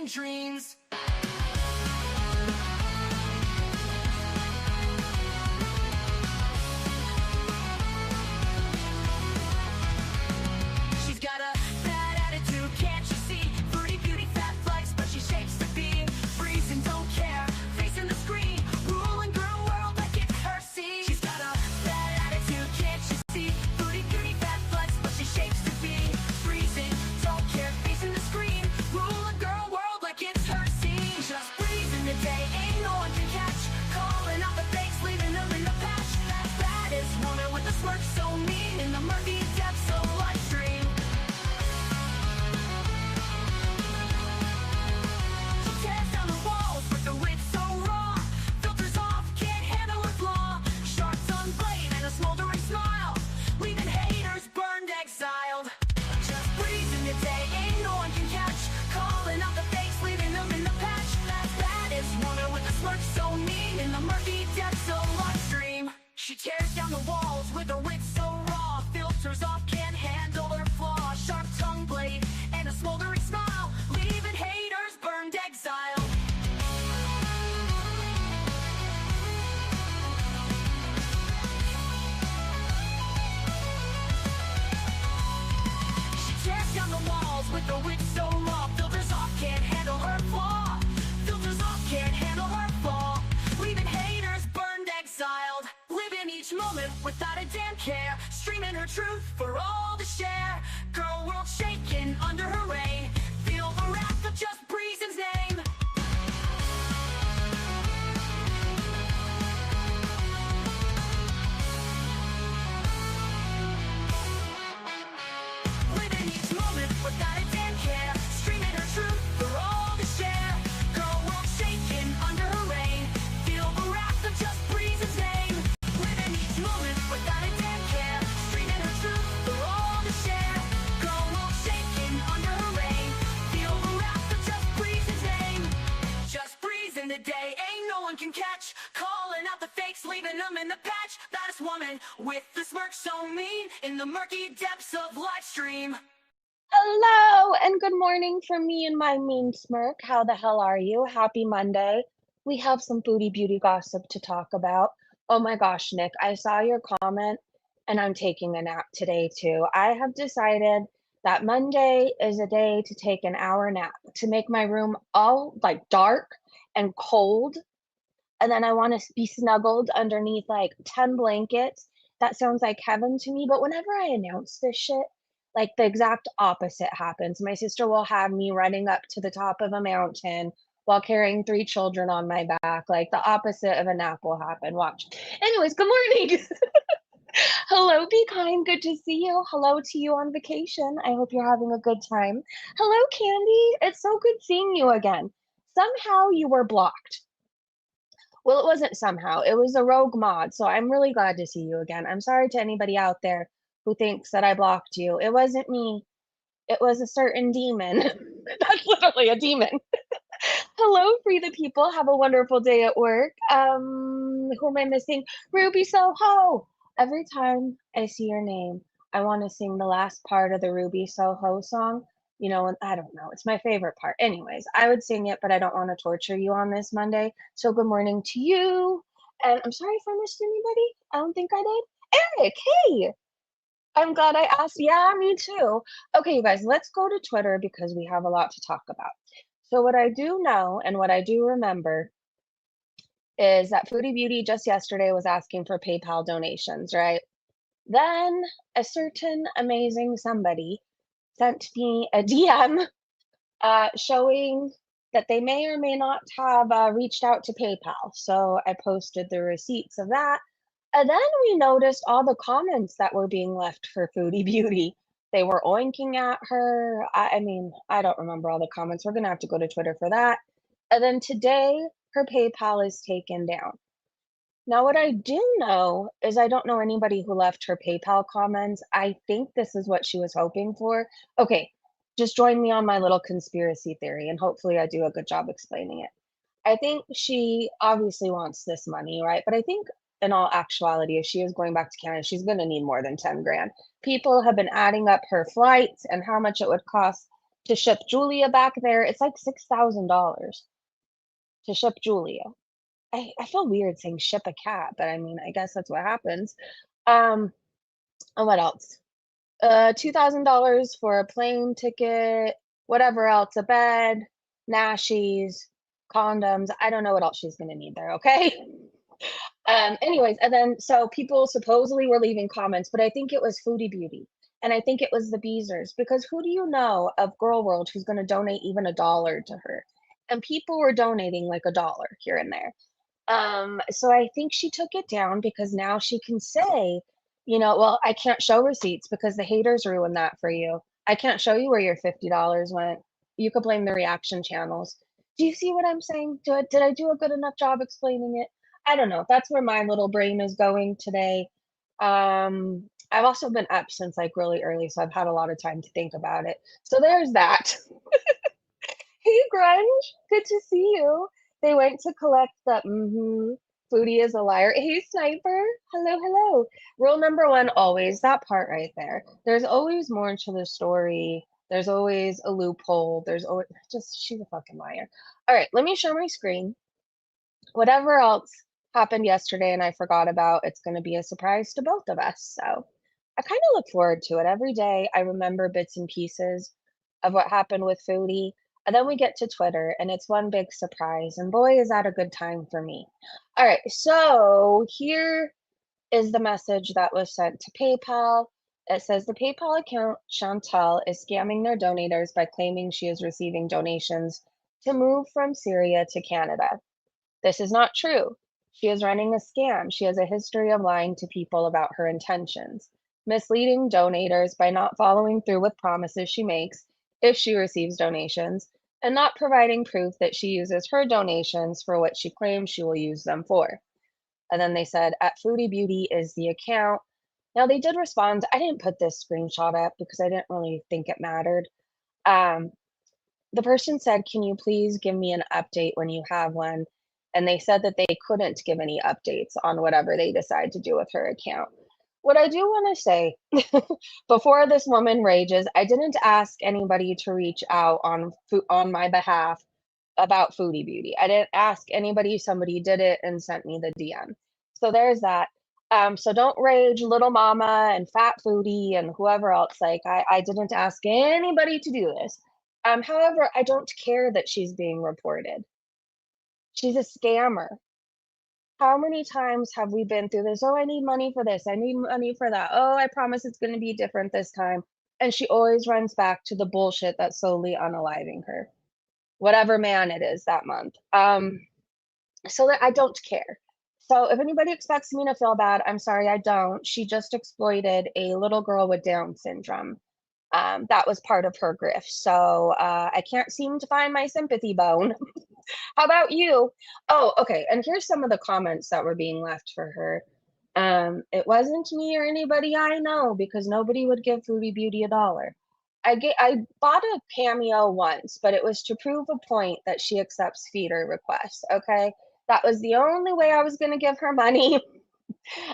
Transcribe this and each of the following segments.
same dreams. She's got a bad attitude, can't you see? Foodie beauty, fat flex, but she shapes the beam. Freezing, don't care, facing the screen. Ruling girl world like it's her scene. She's got a bad attitude, can't you see? Foodie beauty, fat flex, but she shapes the beam. Freezing, don't care, facing the screen. Ruling girl world like it's her scene. Just breezing the day, ain't no one can catch. Calling out the fakes, leaving them in the patch. That baddest woman with a smirk so mean in the murky depths of life stream. She tears down the walls with the wit so raw. Filters off, can't handle her flaw. Sharp tongue blade and a smoldering smile, leaving haters burned, exiled. Just breezing the day, ain't no one can catch. Calling out the fakes, leaving them in the patch. That baddest woman with a smirk so mean in the murky depths of life stream. She tears down the walls with a wit so raw. Filters off, can't handle her flaw. Sharp tongue blade and a smoldering smile, leaving haters burned, exiled. She tears down the walls with a wit so raw. Filters off, can't handle her flaw. Filters off, can't handle her flaw, leaving haters burned, exiled. Living each moment without a damn care. Streaming her truth for all to share. Girl world shaking under her reign. Feel the wrath of just Breezen's name. Living each moment without a damn care. Streaming her truth for all to share. Girl world shaking under her reign. Feel the wrath of just Breezen's name. Living each moment without a damn care. Streaming her truth for all to share. Girl world shaking under her reign. Feel the wrath of just Breezen's name. Just breezing the day, ain't no one can catch. Calling out the fakes, leaving them in the patch. That is woman with the smirk so mean in the murky depths of live stream. Hello and good morning from me and my mean smirk. How the hell are you? Happy Monday. We have some foodie beauty gossip to talk about. Oh my gosh, Nick, I saw your comment and I'm taking a nap today too. I have decided that Monday is a day to take an hour nap, to make my room all like dark and cold. And then I want to be snuggled underneath like 10 blankets. That sounds like heaven to me. But whenever I announce this shit, like the exact opposite happens. My sister will have me running up to the top of a mountain while carrying 3 children on my back. Like the opposite of a nap will happen. Watch. Anyways, good morning. Hello, Be Kind. Good to see you. Hello to you on vacation. I hope you're having a good time. Hello, Candy. It's so good seeing you again. Somehow you were blocked. Well, it wasn't somehow. It was a rogue mod, so I'm really glad to see you again. I'm sorry to anybody out there who thinks that I blocked you. It wasn't me. It was a certain demon. That's literally a demon. Hello, Free the People. Have a wonderful day at work. Who am I missing? Ruby Soho. Every time I see your name, I want to sing the last part of the Ruby Soho song. You know, and I don't know. It's my favorite part. Anyways, I would sing it, but I don't want to torture you on this Monday. So good morning to you. And I'm sorry if I missed anybody. I don't think I did. Eric, hey. I'm glad I asked. Yeah, me too. Okay, you guys, let's go to Twitter because we have a lot to talk about. So what I do know and what I do remember is that Foodie Beauty just yesterday was asking for PayPal donations, right? Then a certain amazing somebody sent me a DM showing that they may or may not have reached out to PayPal. So I posted the receipts of that. And then we noticed all the comments that were being left for Foodie Beauty. They were oinking at her. I mean, I don't remember all the comments. We're going to have to go to Twitter for that. And then today, her PayPal is taken down. Now, what I do know is I don't know anybody who left her PayPal comments. I think this is what she was hoping for. Okay, just join me on my little conspiracy theory, and hopefully I do a good job explaining it. I think she obviously wants this money, right? But I think in all actuality, if she is going back to Canada, she's going to need more than 10 grand. People have been adding up her flights and how much it would cost to ship Julia back there. It's like $6,000 to ship Julia. I feel weird saying ship a cat, but I mean, I guess that's what happens. Um, and what else? $2,000 for a plane ticket, whatever else, a bed, nashies, condoms. I don't know what else she's gonna need there, okay? Anyways, and then so people supposedly were leaving comments, but I think it was Foodie Beauty, and I think it was the Beezers, because who do you know of Girl World who's gonna donate even $1 to her? And people were donating like $1 here and there. So I think she took it down because now she can say, well, I can't show receipts because the haters ruined that for you. I can't show you where your $50 went. You could blame the reaction channels. Do you see what I'm saying? Did I do a good enough job explaining it? I don't know. That's where my little brain is going today. I've also been up since like really early, so I've had a lot of time to think about it. So there's that. Hey, Grunge, good to see you. They went to collect the Foodie is a liar. Hey, Sniper. Hello, hello. Rule number one, always that part right there. There's always more to the story. There's always a loophole. There's always just she's a fucking liar. All right, let me share my screen. Whatever else happened yesterday and I forgot about, it's going to be a surprise to both of us. So I kind of look forward to it. Every day I remember bits and pieces of what happened with Foodie. And then we get to Twitter and it's one big surprise. And boy, is that a good time for me. All right, so here is the message that was sent to PayPal. It says the PayPal account Chantal is scamming their donators by claiming she is receiving donations to move from Syria to Canada. This is not true. She is running a scam. She has a history of lying to people about her intentions, misleading donators by not following through with promises she makes if she receives donations, and not providing proof that she uses her donations for what she claims she will use them for. And then they said, at Foodie Beauty is the account. Now they did respond. I didn't put this screenshot up because I didn't really think it mattered. Um, the person said, "Can you please give me an update when you have one?" And they said that they couldn't give any updates on whatever they decide to do with her account. What I do want to say before this woman rages, I didn't ask anybody to reach out on my behalf about Foodie Beauty. I didn't ask anybody, somebody did it and sent me the DM. So there's that. So don't rage, little mama and fat foodie and whoever else. Like I didn't ask anybody to do this. However, I don't care that she's being reported. She's a scammer. How many times have we been through this? Oh, I need money for this. I need money for that. Oh, I promise it's going to be different this time. And she always runs back to the bullshit that's slowly unaliving her, whatever man it is that month. So that I don't care. So if anybody expects me to feel bad, I'm sorry, I don't. She just exploited a little girl with Down syndrome. That was part of her grift. So I can't seem to find my sympathy bone. How about you? Oh, okay. And here's some of the comments that were being left for her. It wasn't me or anybody I know because nobody would give Foodie Beauty $1. I bought a cameo once, but it was to prove a point that she accepts feeder requests. Okay, that was the only way I was going to give her money,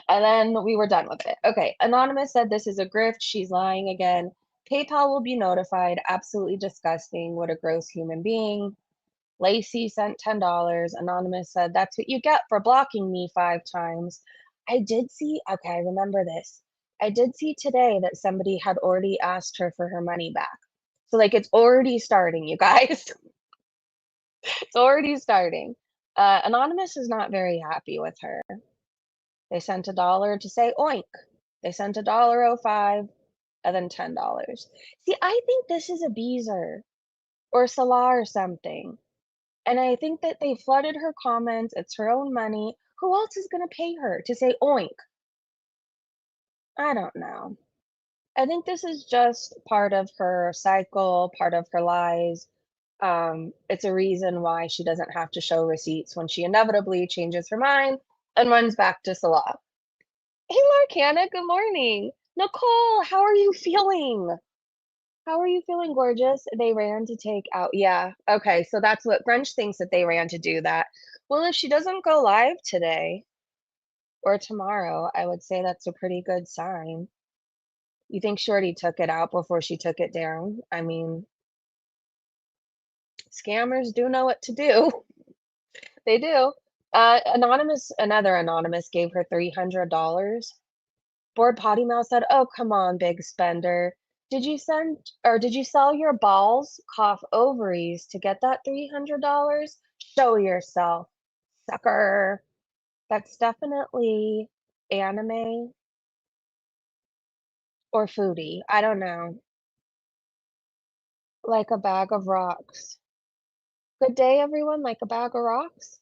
and then we were done with it. Okay, Anonymous said this is a grift. She's lying again. PayPal will be notified. Absolutely disgusting. What a gross human being. Lacey sent $10. Anonymous said, "That's what you get for blocking me 5 times." I did see, okay, I remember this. I did see today that somebody had already asked her for her money back. So, like, it's already starting, you guys. It's already starting. Anonymous is not very happy with her. They sent $1 to say oink. They sent $1.05 and then $10. See, I think this is a Beezer or Salah or something. And I think that they flooded her comments. It's her own money. Who else is going to pay her to say oink? I don't know. I think this is just part of her cycle, part of her lies. It's a reason why she doesn't have to show receipts when she inevitably changes her mind and runs back to Salah. Hey, Larkana, good morning. Nicole, how are you feeling? How are you feeling, gorgeous? They ran to take out. Yeah. Okay. So that's what Grunge thinks that they ran to do that. Well, if she doesn't go live today or tomorrow, I would say that's a pretty good sign. You think Shorty took it out before she took it down? I mean, Scammers do know what to do. They do. Another anonymous gave her $300. Bored Potty Mouth said, "Oh, come on, big spender. Did you sell your balls, cough ovaries to get that $300? Show yourself, sucker." That's definitely anime or foodie. I don't know. Like a bag of rocks. Good day, everyone. Like a bag of rocks.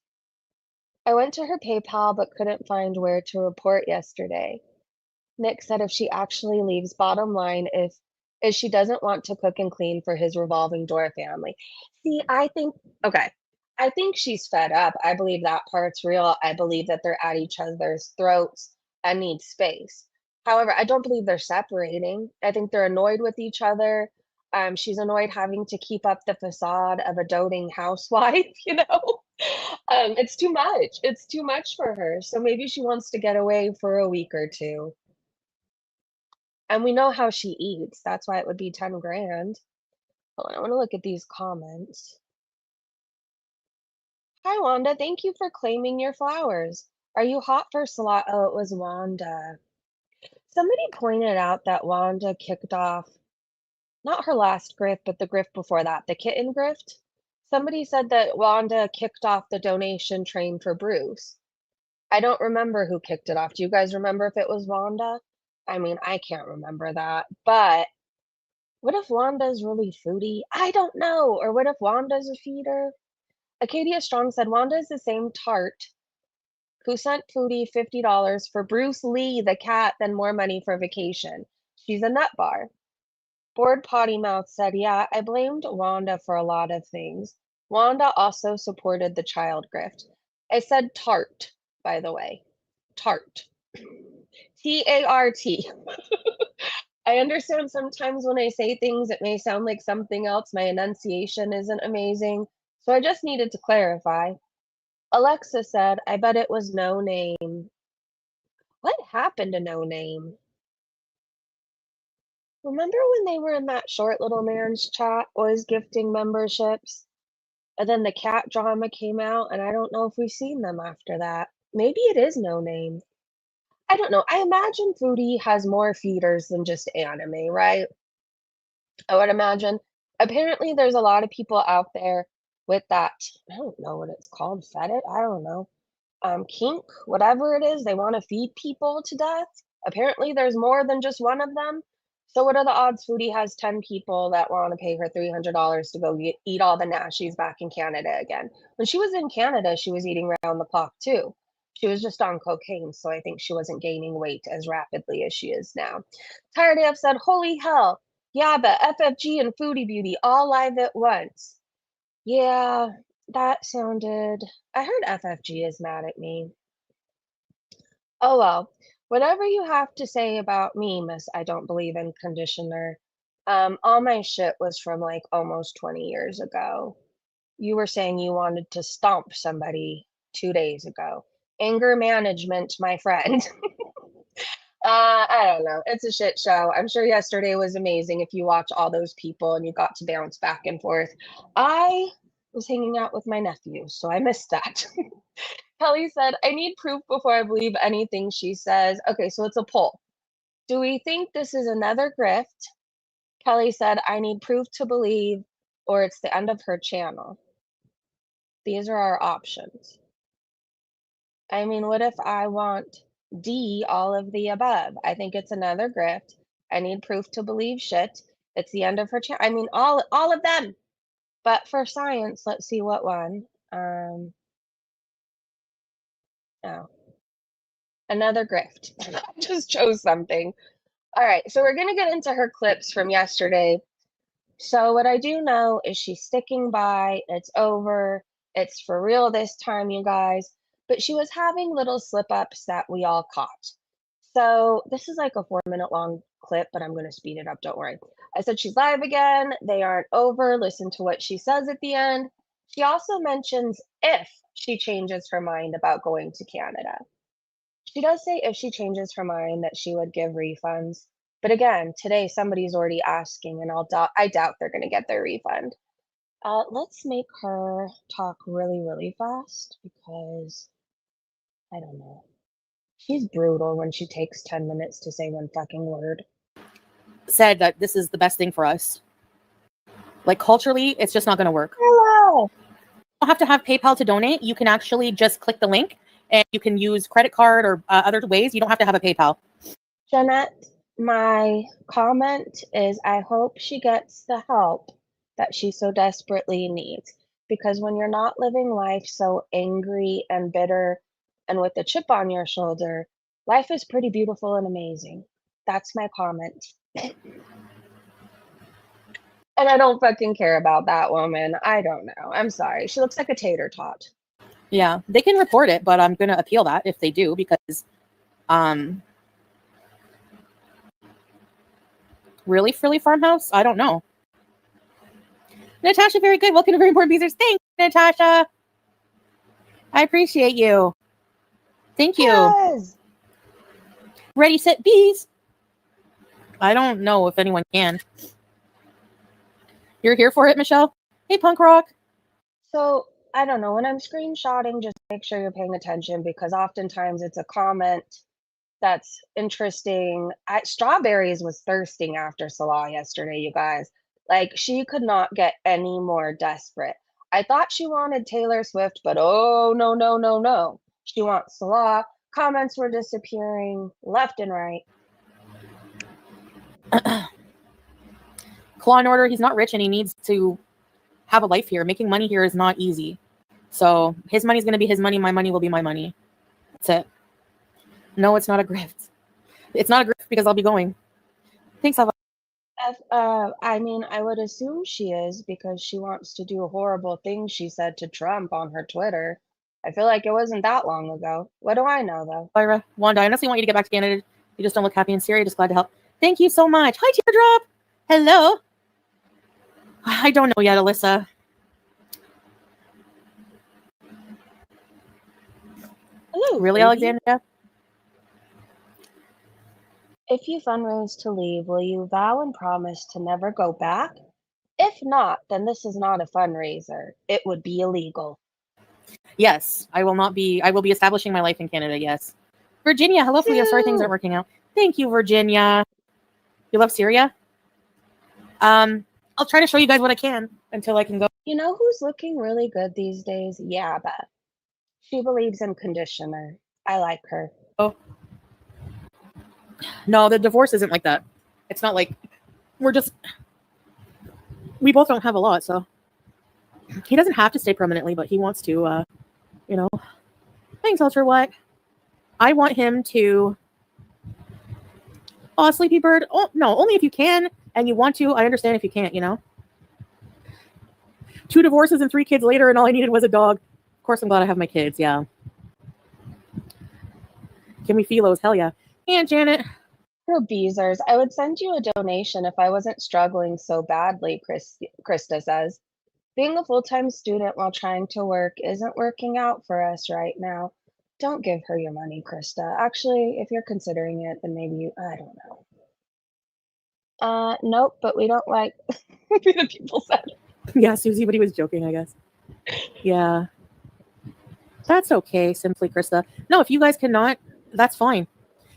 I went to her PayPal but couldn't find where to report yesterday. Nick said if she actually leaves, bottom line, if is she doesn't want to cook and clean for his revolving door family. See, okay. I think she's fed up. I believe that part's real. I believe that they're at each other's throats and need space. However, I don't believe they're separating. I think they're annoyed with each other. She's annoyed having to keep up the facade of a doting housewife, you know? It's too much. It's too much for her. So maybe she wants to get away for a week or two. And we know how she eats, that's why it would be 10 grand. Hold on, I wanna look at these comments. Hi, Wanda, thank you for claiming your flowers. Are you hot for Salat? Oh, it was Wanda. Somebody pointed out that Wanda kicked off, not her last grift, but the grift before that, the kitten grift. Somebody said that Wanda kicked off the donation train for Bruce. I don't remember who kicked it off. Do you guys remember if it was Wanda? I mean, I can't remember that, but what if Wanda's really foodie? I don't know. Or what if Wanda's a feeder? Acadia Strong said Wanda's the same tart who sent Foodie $50 for Bruce Lee the cat, then more money for vacation. She's a nut bar. Bored Potty Mouth said, yeah, I blamed Wanda for a lot of things. Wanda also supported the child grift. I said tart, by the way. Tart. T-A-R-T. I understand sometimes when I say things, it may sound like something else. My enunciation isn't amazing. So I just needed to clarify. Alexa said, I bet it was No Name. What happened to No Name? Remember when they were in that short little man's chat, always gifting memberships? And then the cat drama came out, and I don't know if we've seen them after that. Maybe it is No Name. I don't know. I imagine Foodie has more feeders than just anime, right? I would imagine. Apparently, there's a lot of people out there with that. I don't know what it's called, fetish. I don't know. Kink, whatever it is, they want to feed people to death. Apparently, there's more than just one of them. So, what are the odds Foodie has 10 people that want to pay her $300 to go eat all the nashies back in Canada again? When she was in Canada, she was eating round the clock too. She was just on cocaine, so I think she wasn't gaining weight as rapidly as she is now. Tired AF said, holy hell, yeah, but FFG and Foodie Beauty all live at once. Yeah, that sounded. I heard FFG is mad at me. Oh well, whatever you have to say about me, Miss I don't believe in conditioner. All my shit was from like almost 20 years ago. You were saying you wanted to stomp somebody 2 days ago. Anger management, my friend. I don't know. It's a shit show. I'm sure yesterday was amazing if you watch all those people and you got to bounce back and forth. I was hanging out with my nephew, so I missed that. Kelly said, I need proof before I believe anything she says. Okay, so it's a poll. Do we think this is another grift? Kelly said, I need proof to believe, or it's the end of her channel. These are our options. I mean, what if I want D, all of the above? I think it's another grift. I need proof to believe shit. It's the end of her channel. I mean, all of them. But for science, let's see what one. Oh, another grift. Just chose something. All right, so we're gonna get into her clips from yesterday. So what I do know is she's sticking by. It's over. It's for real this time, you guys. But she was having little slip ups that we all caught. So this is like a 4 minute long clip, but I'm going to speed it up. Don't worry. I said she's live again. They aren't over. Listen to what she says at the end. She also mentions if she changes her mind about going to Canada. She does say if she changes her mind that she would give refunds. But again, today somebody's already asking, and I doubt they're going to get their refund. Let's make her talk really, really fast because I don't know. She's brutal when she takes 10 minutes to say one fucking word. Said that this is the best thing for us. Like culturally, it's just not going to work. Hello. You don't have to have PayPal to donate. You can actually just click the link and you can use credit card or other ways. You don't have to have a PayPal. Jeanette, my comment is I hope she gets the help that she so desperately needs. Because when you're not living life so angry and bitter and with a chip on your shoulder, life is pretty beautiful and amazing. That's my comment. And I don't fucking care about that woman. I don't know. I'm sorry. She looks like a tater tot. Yeah, they can report it, but I'm going to appeal that if they do because really frilly farmhouse? I don't know. Natasha, very good. Welcome to Very Important Beezers. Thanks, Natasha. I appreciate you. Thank you. Yes. Ready, set, bees. I don't know if anyone can. You're here for it, Michelle? Hey, punk rock. So I don't know. When I'm screenshotting, just make sure you're paying attention because oftentimes it's a comment that's interesting. Strawberries was thirsting after Salah yesterday, you guys. Like she could not get any more desperate. I thought she wanted Taylor Swift, but oh no, no, no, no. She wants Salah. Comments were disappearing left and right. Claw and order. He's not rich and he needs to have a life here. Making money here is not easy. So his money's going to be his money. My money will be my money. That's it. No, it's not a grift. It's not a grift because I'll be going. Thanks, Alva. I mean, I would assume she is because she wants to do horrible things she said to Trump on her Twitter. I feel like it wasn't that long ago. What do I know, though? Lyra, Wanda, I honestly want you to get back to Canada. You just don't look happy in Syria. Just glad to help. Thank you so much. Hi, Teardrop. Hello. I don't know yet, Alyssa. Hello, Really, Foodie. Alexandria? If you fundraise to leave, will you vow and promise to never go back? If not, then this is not a fundraiser. It would be illegal. Yes, I will not be. I will be establishing my life in Canada. Yes. Virginia, hello, Fleeta. Sorry, things aren't working out. Thank you, Virginia. You love Syria? I'll try to show you guys what I can until I can go. You know who's looking really good these days? Yaba. She believes in conditioner. I like her. Oh. No, the divorce isn't like that. It's not like we both don't have a lot, so he doesn't have to stay permanently, but he wants to, you know. Thanks, Ultra What? I want him to. Oh, Sleepy Bird. Oh, no, only if you can and you want to. I understand if you can't, you know. 2 divorces and 3 kids later, and all I needed was a dog. Of course, I'm glad I have my kids, yeah. Give me Philos, hell yeah. And Janet. For Beezers, I would send you a donation if I wasn't struggling so badly, Krista says. Being a full-time student while trying to work isn't working out for us right now. Don't give her your money, Krista. Actually, if you're considering it, then maybe you, I don't know. Nope, but we don't like the people said. Yeah, Susie, but he was joking, I guess. Yeah. That's okay, simply Krista. No, if you guys cannot, that's fine.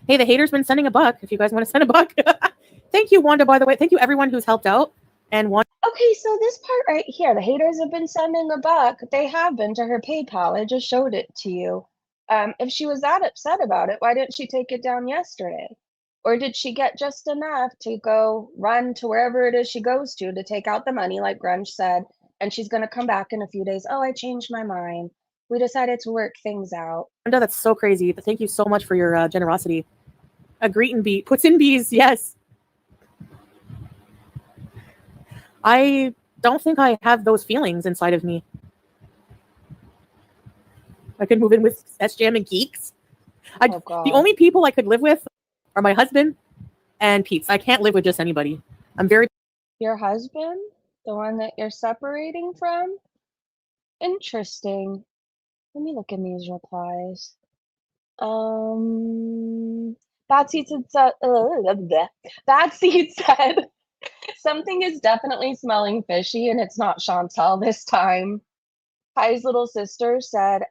Hey, the hater's been sending a buck. If you guys want to send a buck. Thank you, Wanda, by the way. Thank you, everyone who's helped out. And Wanda. Okay, so this part right here, the haters have been sending a buck. They have been to her PayPal. I just showed it to you. If she was that upset about it, why didn't she take it down yesterday? Or did she get just enough to go run to wherever it is she goes to take out the money, like Grunge said, and she's going to come back in a few days? Oh, I changed my mind. We decided to work things out. Wanda, that's so crazy. But thank you so much for your generosity. A greeting bee. Puts in bees, yes. I don't think I have those feelings inside of me. I could move in with SJM and Geeks. Oh, God. The only people I could live with are my husband and Peeps. I can't live with just anybody. I'm very... Your husband? The one that you're separating from? Interesting. Let me look in these replies. Bad Seed said, Something is definitely smelling fishy, and it's not Chantal this time. Kai's little sister said,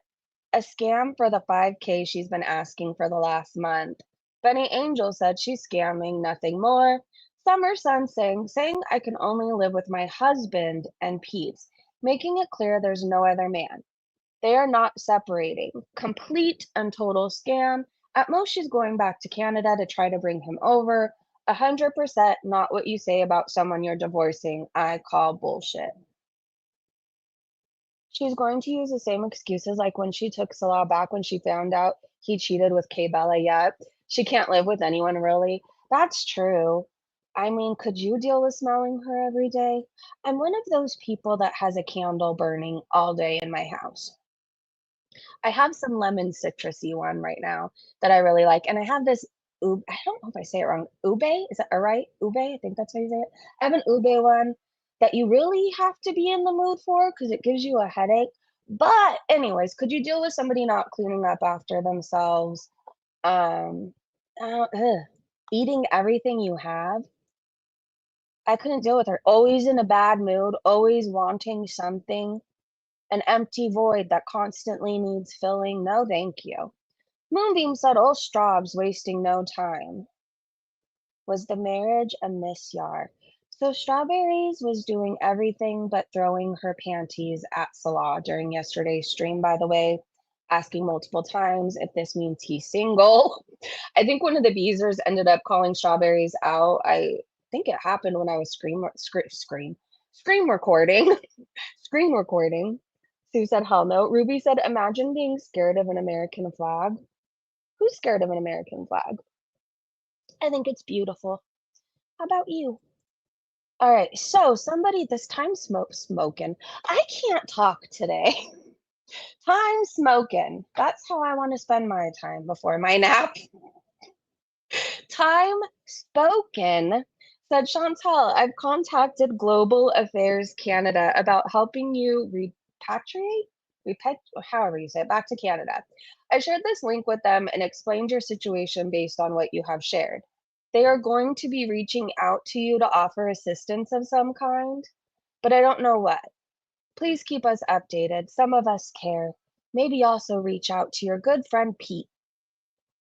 a scam for the 5K she's been asking for the last month. Benny Angel said she's scamming, nothing more. Summer Sun saying I can only live with my husband and peeps, making it clear there's no other man. They are not separating. Complete and total scam. At most, she's going back to Canada to try to bring him over. 100% not what you say about someone you're divorcing. I call bullshit. She's going to use the same excuses like when she took Salah back when she found out he cheated with Kay Bella. Yep. She can't live with anyone really. That's true. I mean, could you deal with smelling her every day? I'm one of those people that has a candle burning all day in my house. I have some lemon citrusy one right now that I really like, and I have this I don't know if I say it wrong. Ube? Is that all right? Ube? I think that's how you say it. I have an ube one that you really have to be in the mood for because it gives you a headache. But anyways, could you deal with somebody not cleaning up after themselves? Um, eating everything you have? I couldn't deal with her. Always in a bad mood, always wanting something, an empty void that constantly needs filling. No, thank you. Moonbeam said, "Oh, Straub's wasting no time." Was the marriage a misyar? So Strawberries was doing everything but throwing her panties at Salah during yesterday's stream, by the way, asking multiple times if this means he's single. I think one of the Beezers ended up calling Strawberries out. I think it happened when I was scream recording. Screen recording. Sue said, hell no. Ruby said, imagine being scared of an American flag. Who's scared of an American flag? I think it's beautiful. How about you? All right, so somebody this time smoking. I can't talk today. Time smoking. That's how I want to spend my time before my nap. Time spoken. Said Chantal, I've contacted Global Affairs Canada about helping you however you say it, back to Canada. I shared this link with them and explained your situation based on what you have shared. They are going to be reaching out to you to offer assistance of some kind, but I don't know what. Please keep us updated. Some of us care. Maybe also reach out to your good friend Pete.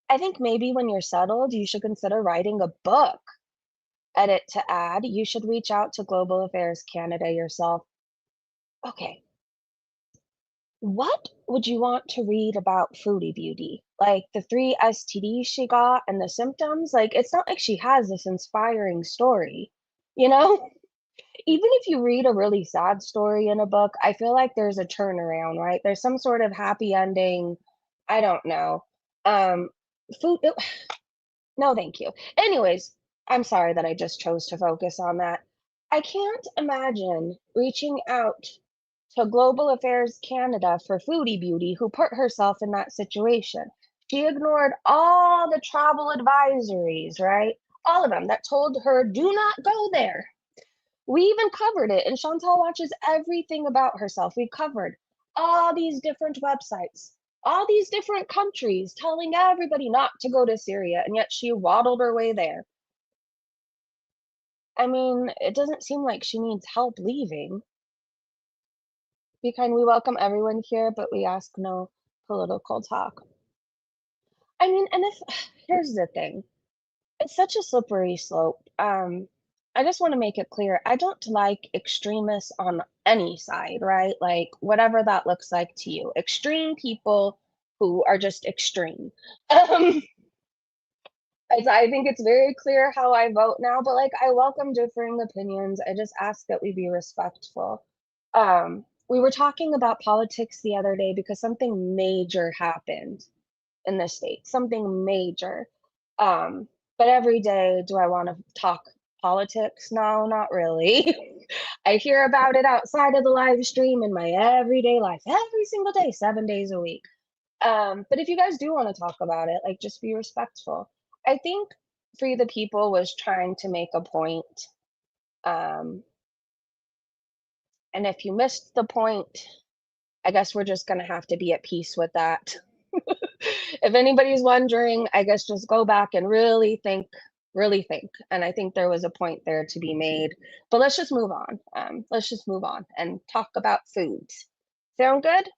I think maybe when you're settled, you should consider writing a book. Edit to add, you should reach out to Global Affairs Canada yourself. Okay, what would you want to read about Foodie Beauty? Like the 3 STDs she got and the symptoms? Like, it's not like she has this inspiring story, you know? Even if you read a really sad story in a book, I feel like there's a turnaround, right? There's some sort of happy ending. I don't know. Um, food, no, thank you. Anyways, I'm sorry that I just chose to focus on that. I can't imagine reaching out to Global Affairs Canada for Foodie Beauty, who put herself in that situation. She ignored all the travel advisories, right? All of them that told her, do not go there. We even covered it, and Chantal watches everything about herself. We covered all these different websites, all these different countries telling everybody not to go to Syria, and yet she waddled her way there. I mean, it doesn't seem like she needs help leaving. Be kind, we welcome everyone here, but we ask no political talk. I mean, and if here's the thing, it's such a slippery slope. I just want to make it clear, I don't like extremists on any side, right? Like whatever that looks like to you. Extreme people who are just extreme. Um, I think it's very clear how I vote now, but like I welcome differing opinions. I just ask that we be respectful. We were talking about politics the other day because something major happened in the state, something major. But every day, do I want to talk politics? No, not really. I hear about it outside of the live stream in my everyday life, every single day, 7 days a week. But if you guys do want to talk about it, like just be respectful. I think Free the People was trying to make a point. Um, and if you missed the point, I guess we're just going to have to be at peace with that. If anybody's wondering, I guess just go back and really think really think. And I think there was a point there to be made. But let's just move on. Let's just move on and talk about foods. Sound good?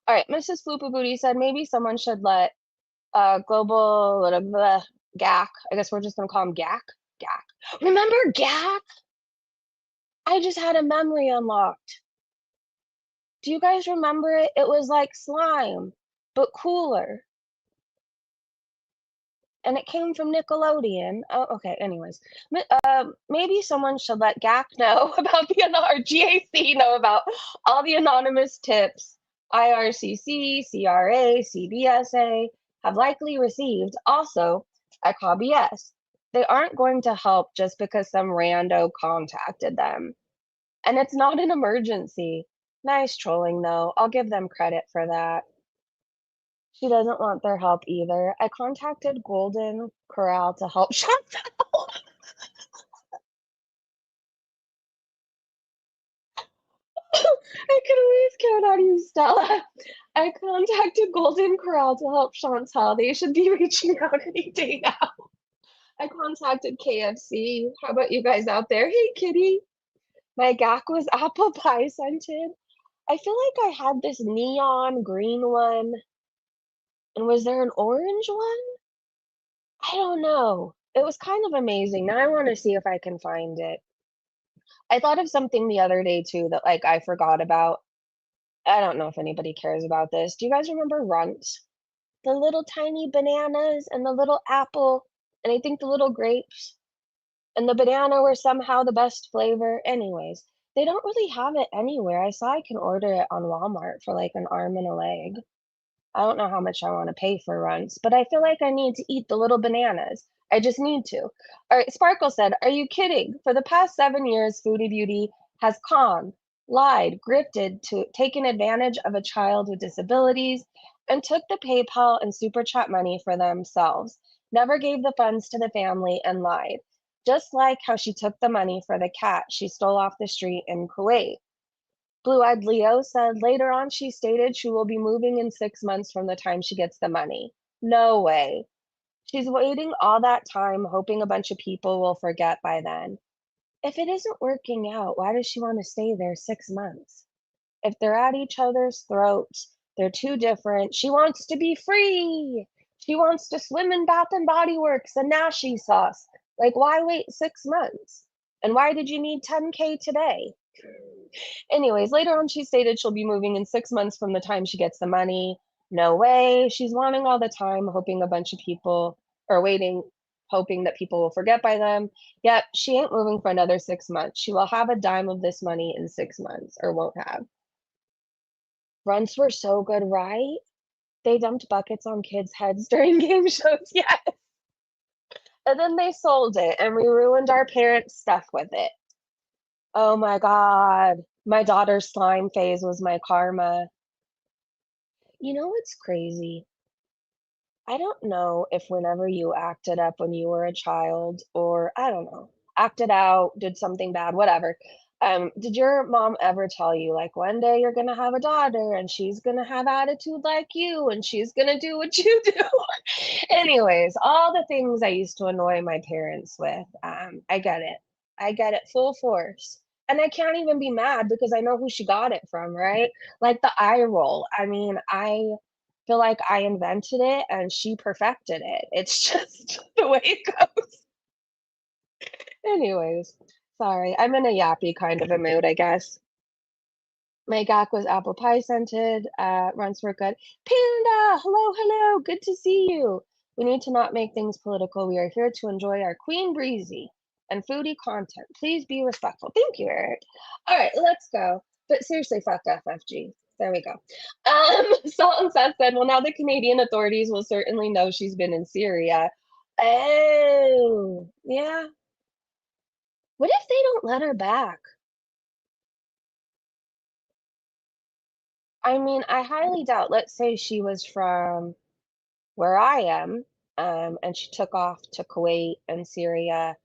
All right, Mrs. Floopy Booty said maybe someone should let global blah, blah, blah, GAC. I guess we're just gonna call him GAC. GAC. Remember GAC? I just had a memory unlocked. Do you guys remember it? It was like slime, but cooler. And it came from Nickelodeon. Oh, okay. Anyways, maybe someone should let GAC know about the or GAC know about all the anonymous tips IRCC, CRA, CBSA have likely received. Also, I call BS. They aren't going to help just because some rando contacted them. And it's not an emergency. Nice trolling, though. I'll give them credit for that. She doesn't want their help either. I contacted Golden Corral to help Chantal. I can always count on you, Stella. I contacted Golden Corral to help Chantal. They should be reaching out any day now. I contacted KFC. How about you guys out there? Hey, kitty. My GAC was apple pie scented. I feel like I had this neon green one. And was there an orange one? I don't know. It was kind of amazing. Now I want to see if I can find it. I thought of something the other day too that like I forgot about. I don't know if anybody cares about this. Do you guys remember Runts? The little tiny bananas and the little apple, and I think the little grapes and the banana were somehow the best flavor. Anyways, they don't really have it anywhere. I saw I can order it on Walmart for like an arm and a leg. I don't know how much I want to pay for Runts, but I feel like I need to eat the little bananas. I just need to. All right, Sparkle said, are you kidding? For the past 7 years, Foodie Beauty has conned, lied, grifted, to taken advantage of a child with disabilities, and took the PayPal and Super Chat money for themselves. Never gave the funds to the family and lied. Just like how she took the money for the cat she stole off the street in Kuwait. Blue-eyed Leo said later on she stated she will be moving in 6 months from the time she gets the money. No way. She's waiting all that time, hoping a bunch of people will forget by then. If it isn't working out, why does she want to stay there 6 months? If they're at each other's throats, they're too different. She wants to be free. She wants to swim in Bath and Body Works and Nashi sauce. Like, why wait 6 months? And why did you need 10K today? Anyways, later on, she stated she'll be moving in 6 months from the time she gets the money. No way. She's wanting all the time, hoping a bunch of people are waiting, hoping that people will forget by them. Yep, she ain't moving for another 6 months. She will have a dime of this money in 6 months, or won't have. Runts were so good, right? They dumped buckets on kids' heads during game shows, yes. And then they sold it, and we ruined our parents' stuff with it. Oh my God. My daughter's slime phase was my karma. You know what's crazy? I don't know if whenever you acted up when you were a child, or I don't know, acted out, did something bad, whatever. Did your mom ever tell you like one day you're gonna have a daughter and she's gonna have attitude like you and she's gonna do what you do? Anyways, all the things I used to annoy my parents with, I get it. I get it full force. And I can't even be mad because I know who she got it from, right? Like the eye roll. I mean, I feel like I invented it and she perfected it. It's just the way it goes. Anyways, sorry. I'm in a yappy kind of a mood, I guess. My GAC was apple pie scented. Runs were good. Panda, hello, hello. Good to see you. We need to not make things political. We are here to enjoy our Queen Breezy and foodie content. Please be respectful. Thank you, Eric. All right, let's go. But seriously, fuck FFG. There we go. Salt and Seth said, well, now the Canadian authorities will certainly know she's been in Syria. Oh, yeah. What if they don't let her back? I mean, I highly doubt, let's say she was from where I am, and she took off to Kuwait and Syria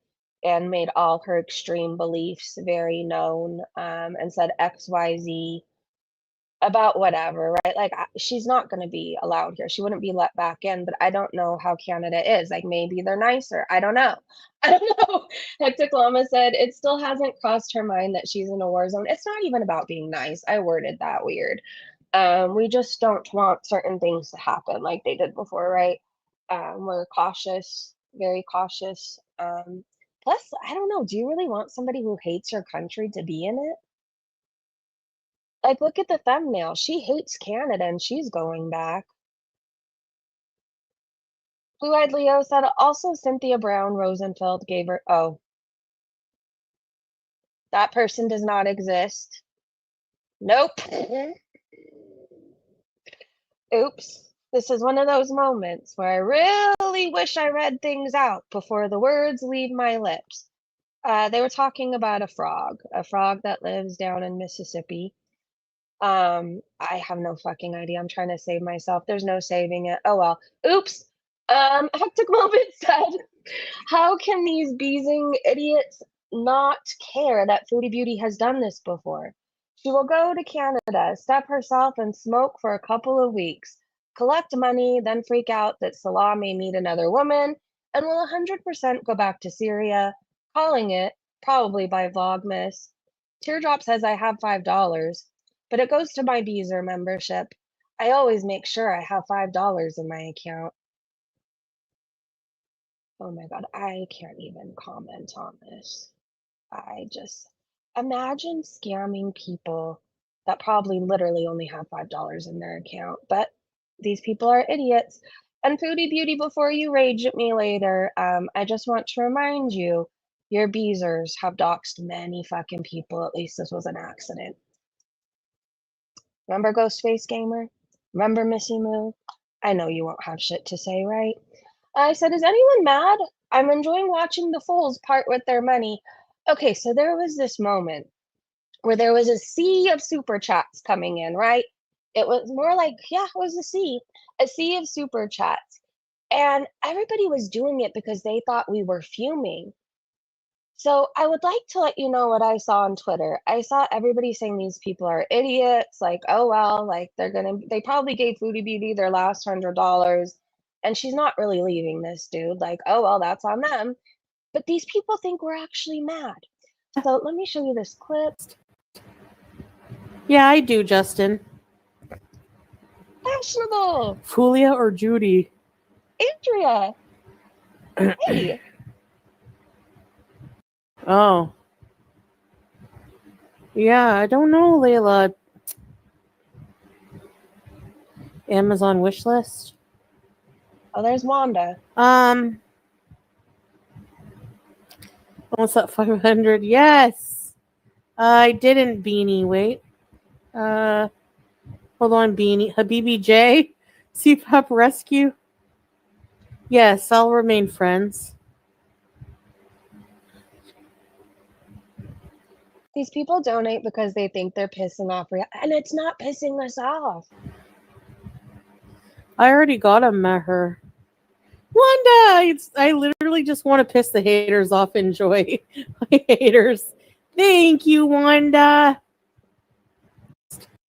and made all her extreme beliefs very known, and said XYZ. about whatever, right? Like, she's not going to be allowed here. She wouldn't be let back in, but I don't know how Canada is. Like, maybe they're nicer. I don't know. I don't know. Hectic Llama said it still hasn't crossed her mind that she's in a war zone. It's not even about being nice. I worded that weird. We just don't want certain things to happen like they did before, right? We're cautious, very cautious. Plus, I don't know. Do you really want somebody who hates your country to be in it? Like, look at the thumbnail. She hates Canada and she's going back. Blue Eyed Leo said also Cynthia Brown Rosenfeld gave her. Oh, that person does not exist. Nope. Oops. This is one of those moments where I really wish I read things out before the words leave my lips. They were talking about a frog that lives down in Mississippi. I have no fucking idea. I'm trying to save myself. There's no saving it. Oh well. Oops. Hectic Moment said, how can these beezing idiots not care that Foodie Beauty has done this before? She will go to Canada, step herself and smoke for a couple of weeks, collect money, then freak out that Salah may meet another woman, and will 100% go back to Syria, calling it, probably by Vlogmas. Teardrop says I have $5, but it goes to my Beezer membership. I always make sure I have $5 in my account. Oh my god, I can't even comment on this. I just imagine scamming people that probably literally only have $5 in their account, but these people are idiots. And Foodie Beauty, before you rage at me later, I just want to remind you, your Beezers have doxed many fucking people. At least this was an accident. Remember Ghostface Gamer? Remember Missy Moo? I know you won't have shit to say, right? I said, is anyone mad? I'm enjoying watching the fools part with their money. Okay, so there was this moment where there was a sea of super chats coming in, right? It was more like, yeah, it was a sea of super chats. And everybody was doing it because they thought we were fuming. So I would like to let you know what I saw on Twitter. I saw everybody saying these people are idiots, like, oh well, like they probably gave Foodie Beauty their last $100, and she's not really leaving this dude. Like, oh well, that's on them. But these people think we're actually mad. So let me show you this clip. Yeah, I do, Justin. Fashionable, Fulia or Judy? Andrea. Hey, Oh. Yeah, I don't know, Layla. Amazon wish list? oh, there's Wanda. What's that, 500? Yes! I didn't, Beanie. Wait. Hold on, Beanie. Habibi J? CPAP Rescue? Yes, I'll remain friends. These people donate because they think they're pissing off, and it's not pissing us off. I already got a Maher. Wanda! I literally just want to piss the haters off. Enjoy. My haters. Thank you, Wanda.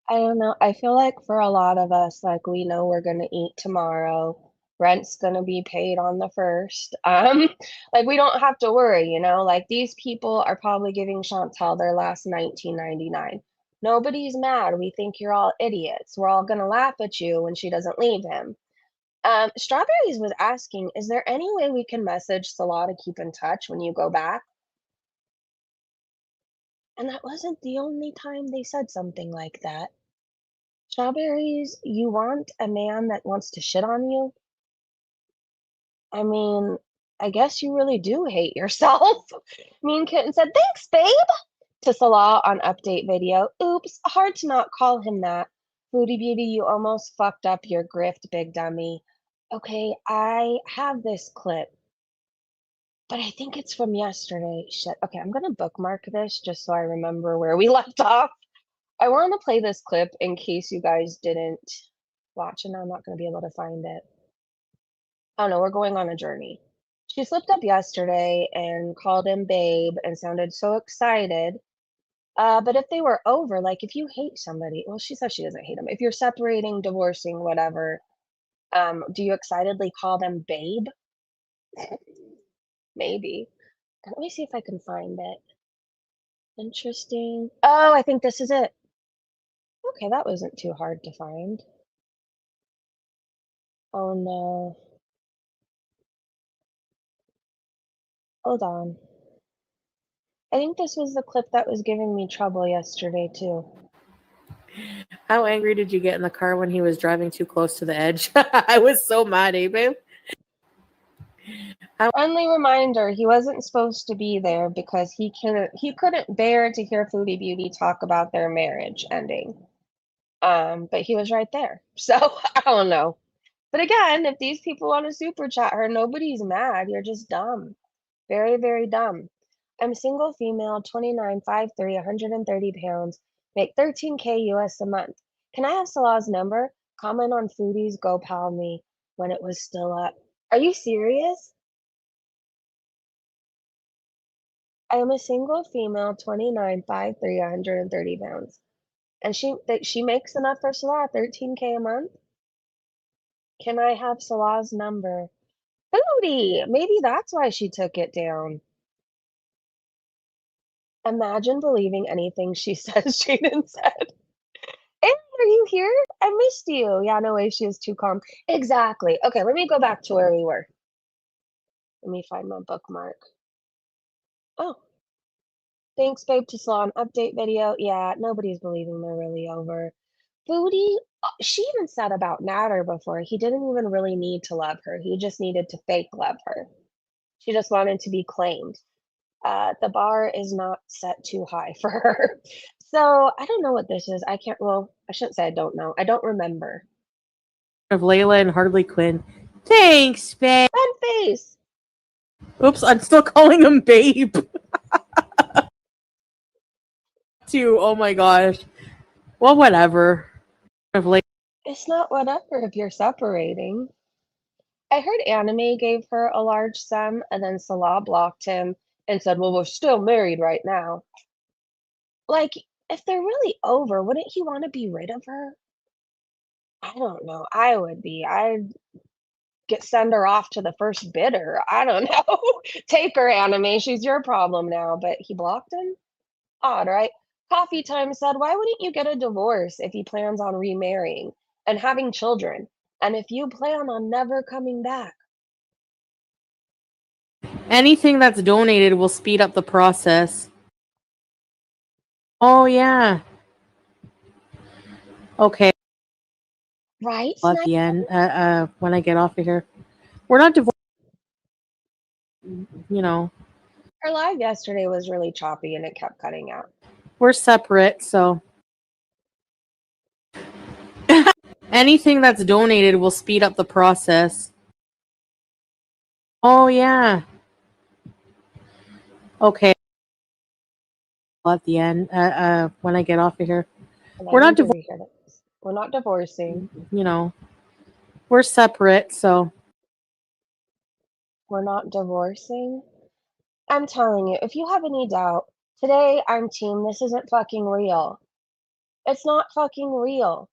I don't know. I feel like for a lot of us, like we know we're gonna eat tomorrow. Rent's gonna be paid on the first. Like we don't have to worry, you know. Like these people are probably giving Chantal their last 19.99. Nobody's mad. We think you're all idiots. We're all gonna laugh at you when she doesn't leave him. Strawberries was asking, is there any way we can message Salah to keep in touch when you go back? And that wasn't the only time they said something like that. Strawberries, you want a man that wants to shit on you? I mean, I guess you really do hate yourself. Mean Kitten said, thanks, babe, to Salah on update video. Oops, hard to not call him that. Foodie Beauty, you almost fucked up your grift, big dummy. Okay, I have this clip, but I think it's from yesterday. Shit. Okay, I'm gonna bookmark this just so I remember where we left off. I want to play this clip in case you guys didn't watch it. I'm not going to be able to find it. Oh no, we're going on a journey. She slipped up yesterday and called him babe and sounded so excited. But if they were over, like if you hate somebody, well, she says she doesn't hate them. If you're separating, divorcing, whatever, do you excitedly call them babe? Maybe. Let me see if I can find it. Interesting. Oh, I think this is it. Okay, that wasn't too hard to find. Oh no. Hold on. I think this was the clip that was giving me trouble yesterday too. How angry did you get in the car when he was driving too close to the edge? I was so mad, eh, babe? Friendly reminder, he wasn't supposed to be there because he couldn't bear to hear Foodie Beauty talk about their marriage ending. But he was right there. So I don't know. But again, if these people want to super chat her, nobody's mad. You're just dumb. Very, very dumb. I'm single female, 29, 5'3", 130 pounds, make 13K US a month. Can I have Salah's number? Comment on Foodie's Go Pal Me when it was still up. Are you serious? I am a single female, 29, 5'3", 130 pounds. And she makes enough for Salah, 13K a month? Can I have Salah's number? Foodie! Maybe that's why she took it down. Imagine believing anything she says, Jaden said. Hey, are you here? I missed you. Yeah, no way, she is too calm. Exactly. Okay, let me go back to where we were. Let me find my bookmark. Oh, thanks, babe, to Salon update video. Yeah, nobody's believing they're really over. Foodie, she even said about Natter before, he didn't even really need to love her. He just needed to fake love her. She just wanted to be claimed. The bar is not set too high for her. So I don't know what this is. Well, I shouldn't say I don't know. I don't remember. Of Layla and Harley Quinn. Thanks, babe. Red face. Oops, I'm still calling him babe. Too. Oh my gosh. Well, whatever. Of Layla. It's not whatever if you're separating. I heard Anime gave her a large sum and then Salah blocked him and said, well, we're still married right now. Like, if they're really over, wouldn't he want to be rid of her? I don't know. I would be. I'd send her off to the first bidder. I don't know. Take her, Anime. She's your problem now. But he blocked him? Odd, right? Coffee Time said, why wouldn't you get a divorce if he plans on remarrying and having children? And if you plan on never coming back? Anything that's donated will speed up the process. Oh, yeah. Okay. Right? At the end, when I get off of here. We're not divorced. You know, Her live yesterday was really choppy and it kept cutting out. we're separate, so. Anything that's donated will speed up the process. Oh, yeah. Okay. At the end, when I get off of here. We're not divorced. We're not divorcing. You know, we're separate, so. We're not divorcing. I'm telling you, if you have any doubt, today I'm team this isn't fucking real. It's not fucking real.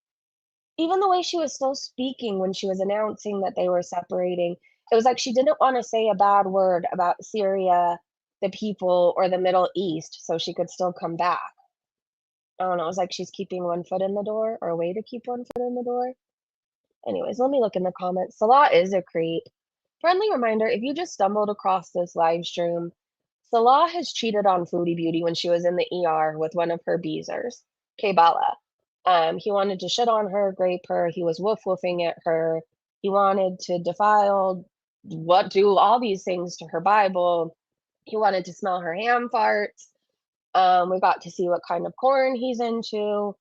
Even the way she was still speaking when she was announcing that they were separating, it was like she didn't want to say a bad word about Syria, the people, or the Middle East so she could still come back. I don't know, it was like she's keeping one foot in the door or a way to keep one foot in the door. Anyways, let me look in the comments. Salah is a creep. Friendly reminder, if you just stumbled across this live stream, Salah has cheated on Foodie Beauty when she was in the ER with one of her beezers, Kbala. He wanted to shit on her, grape her. He was woof-woofing at her. He wanted to do all these things to her Bible. He wanted to smell her ham farts. We got to see what kind of corn he's into.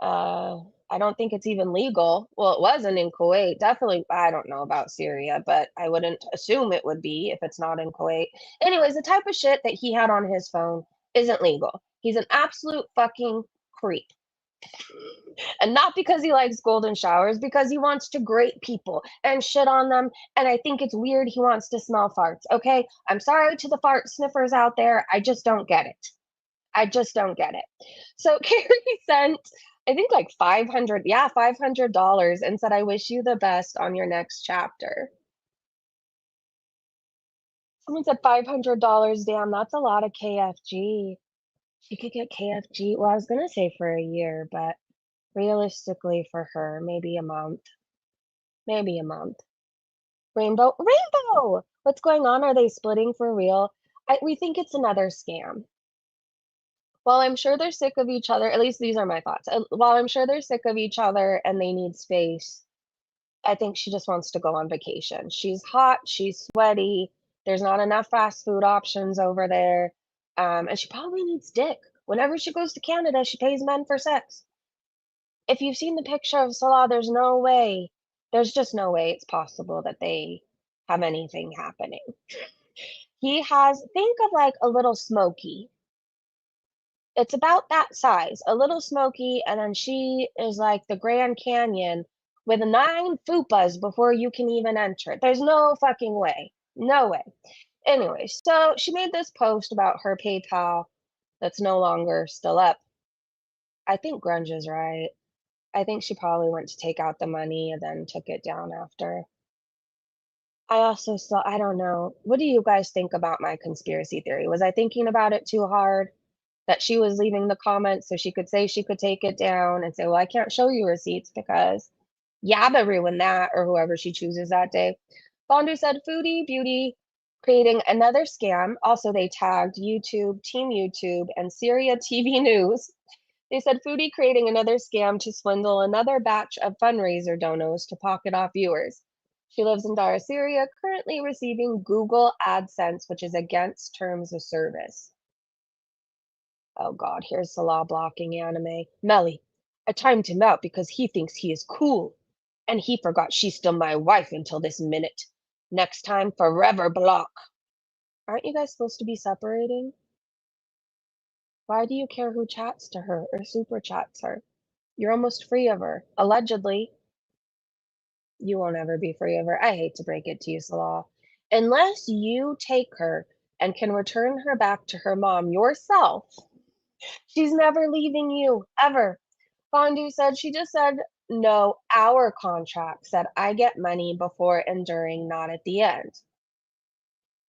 I don't think it's even legal. Well, it wasn't in Kuwait. Definitely, I don't know about Syria, but I wouldn't assume it would be if it's not in Kuwait. Anyways, the type of shit that he had on his phone isn't legal. He's an absolute fucking creep. And not because he likes golden showers, because he wants to grate people and shit on them. And I think it's weird he wants to smell farts, okay? I'm sorry to the fart sniffers out there. I just don't get it. I just don't get it. So Carrie sent, I think like $500 and said, I wish you the best on your next chapter. Someone said $500. Damn, that's a lot of KFG. She could get KFG. Well, I was gonna say for a year, but realistically for her, maybe a month. Maybe a month. Rainbow! What's going on? Are they splitting for real? We think it's another scam. While I'm sure they're sick of each other, at least these are my thoughts. While I'm sure they're sick of each other and they need space, I think she just wants to go on vacation. She's hot, she's sweaty, there's not enough fast food options over there, and she probably needs dick. Whenever she goes to Canada, she pays men for sex. If you've seen the picture of Salah, there's just no way it's possible that they have anything happening. Think of like a little Smoky. It's about that size, a little Smoky, and then she is like the Grand Canyon with 9 fupas before you can even enter it. There's no fucking way. No way. Anyway, so she made this post about her PayPal that's no longer still up. I think Grunge is right. I think she probably went to take out the money and then took it down after. I don't know. What do you guys think about my conspiracy theory? Was I thinking about it too hard? That she was leaving the comments so she could say she could take it down and say, well, I can't show you receipts because Yaba ruined that, or whoever she chooses that day. Fondue said Foodie Beauty creating another scam. Also, they tagged YouTube, Team YouTube, and Syria TV News. They said Foodie creating another scam to swindle another batch of fundraiser donos to pocket off viewers. She lives in Dara, Syria, currently receiving Google AdSense, which is against terms of service. Oh God, here's Salah blocking anime. Melly, I timed him out because he thinks he is cool. And he forgot she's still my wife until this minute. Next time, forever block. Aren't you guys supposed to be separating? Why do you care who chats to her or super chats her? You're almost free of her. Allegedly. You won't ever be free of her. I hate to break it to you, Salah. Unless you take her and can return her back to her mom yourself, she's never leaving you, ever. Fondue said, she just said, no, our contract said I get money before and during, not at the end.